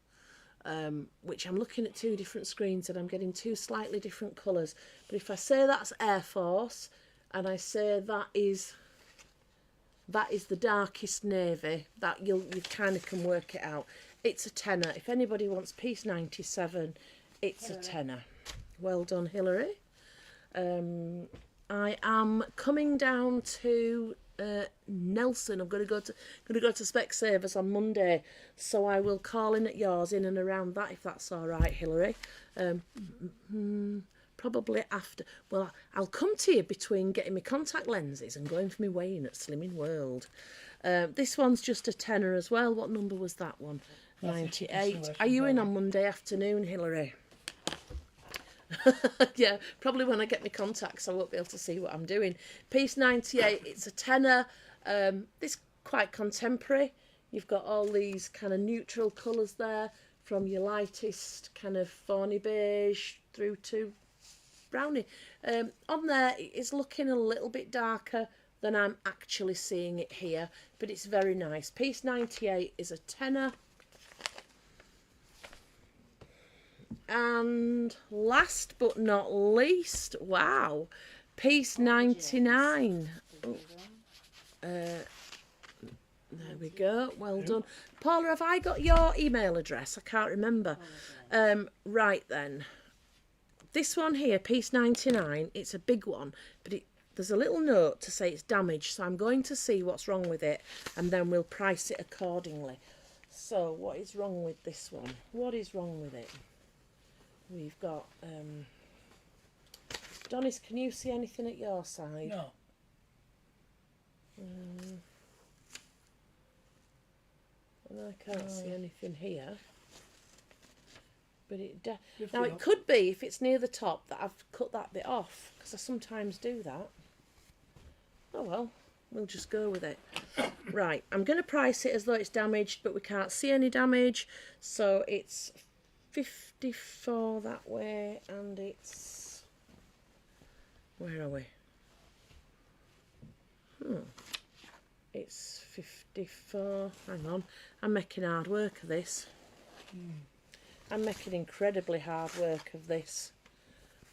which I'm looking at two different screens and I'm getting two slightly different colours. But if I say that's Air Force and I say that is the darkest navy, that you kind of can work it out. It's a tenner. If anybody wants piece 97, it's a tenner. Well done, Hilary. I am coming down to Nelson. I'm going to go to Specsavers on Monday, so I will call in at yours in and around that, if that's all right, Hilary. Probably after. Well, I'll come to you between getting my contact lenses and going for my weighing at Slimming World. This one's just a tenner as well. What number was that one? 98. Are you in on Monday afternoon, Hilary? Yeah, probably when I get my contacts I won't be able to see what I'm doing. Piece 98, it's a tenner. This quite contemporary. You've got all these kind of neutral colours there, from your lightest kind of fawny beige through to brownie. On there it's looking a little bit darker than I'm actually seeing it here, but it's very nice. Piece 98 is a tenner. And last but not least, wow, piece 99. Oh, there we go. Well done. Paula, have I got your email address? I can't remember. Right then. This one here, piece 99, it's a big one, but there's a little note to say it's damaged, so I'm going to see what's wrong with it, and then we'll price it accordingly. So, what is wrong with this one? What is wrong with it? We've got, Donis, can you see anything at your side? No. And I can't see anything here. But Lift now it it up. could be, if it's near the top, that I've cut that bit off, because I sometimes do that. Oh well, we'll just go with it. Right, I'm going to price it as though it's damaged, but we can't see any damage. So it's 54 that way, and it's, where are we? It's 54. Hang on, I'm making hard work of this. I'm making incredibly hard work of this.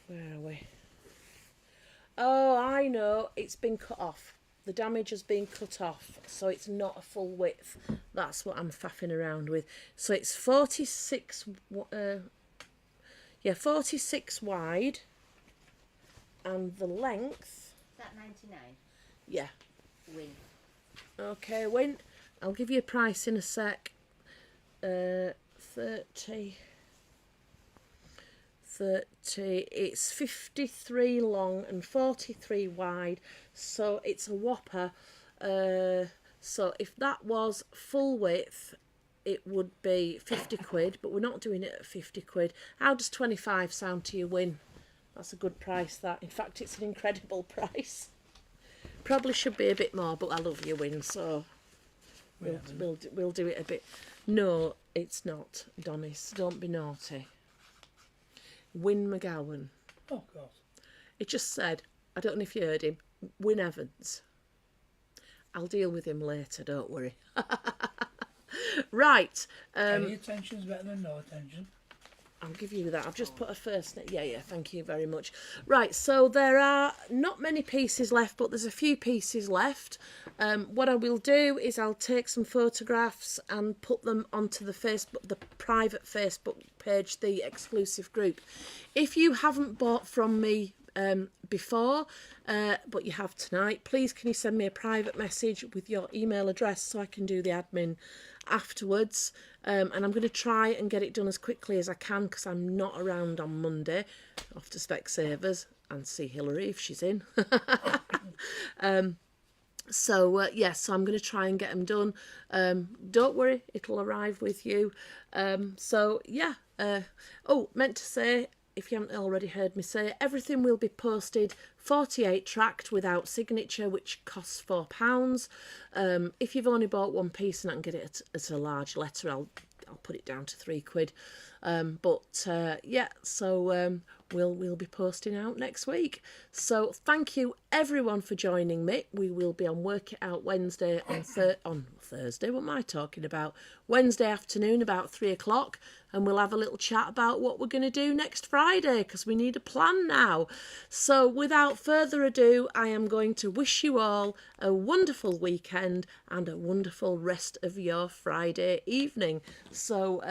Where are we? Oh, I know, it's been cut off. The damage has been cut off, so it's not a full width. That's what I'm faffing around with. So it's 46, 46 wide, and the length. Is that 99? Yeah. Win. Okay, Win. I'll give you a price in a sec. 30. It's 53 long and 43 wide, so it's a whopper. So if that was full width, it would be 50 quid, but we're not doing it at 50 quid. How does 25 sound to you, Win? That's a good price, that. In fact, it's an incredible price. Probably should be a bit more, but I love you, Win, so we'll do it a bit. No, it's not, Donis. Don't be naughty. Win McGowan. Oh, God. It just said, I don't know if you heard him, Win Evans. I'll deal with him later, don't worry. Right. Any attention's better than no attention. I'll give you that. I've just put a first name. Yeah, thank you very much. Right, so there are not many pieces left, but there's a few pieces left. What I will do is I'll take some photographs and put them onto the private Facebook page, the exclusive group. If you haven't bought from me before, but you have tonight, please can you send me a private message with your email address so I can do the admin afterwards, and I'm going to try and get it done as quickly as I can because I'm not around on Monday. Off to Specsavers and see Hilary if she's in. So I'm going to try and get them done. Don't worry, it'll arrive with you. Meant to say, if you haven't already heard me say, everything will be posted 48 tracked without signature, which costs £4. If you've only bought one piece and I can get it at a large letter, I'll put it down to £3. we'll be posting out next week. So thank you everyone for joining me. We will be on Work It Out Wednesday on Thursday. What am I talking about? Wednesday afternoon about 3 o'clock, and we'll have a little chat about what we're going to do next Friday, because we need a plan now. So without further ado, I am going to wish you all a wonderful weekend and a wonderful rest of your Friday evening. So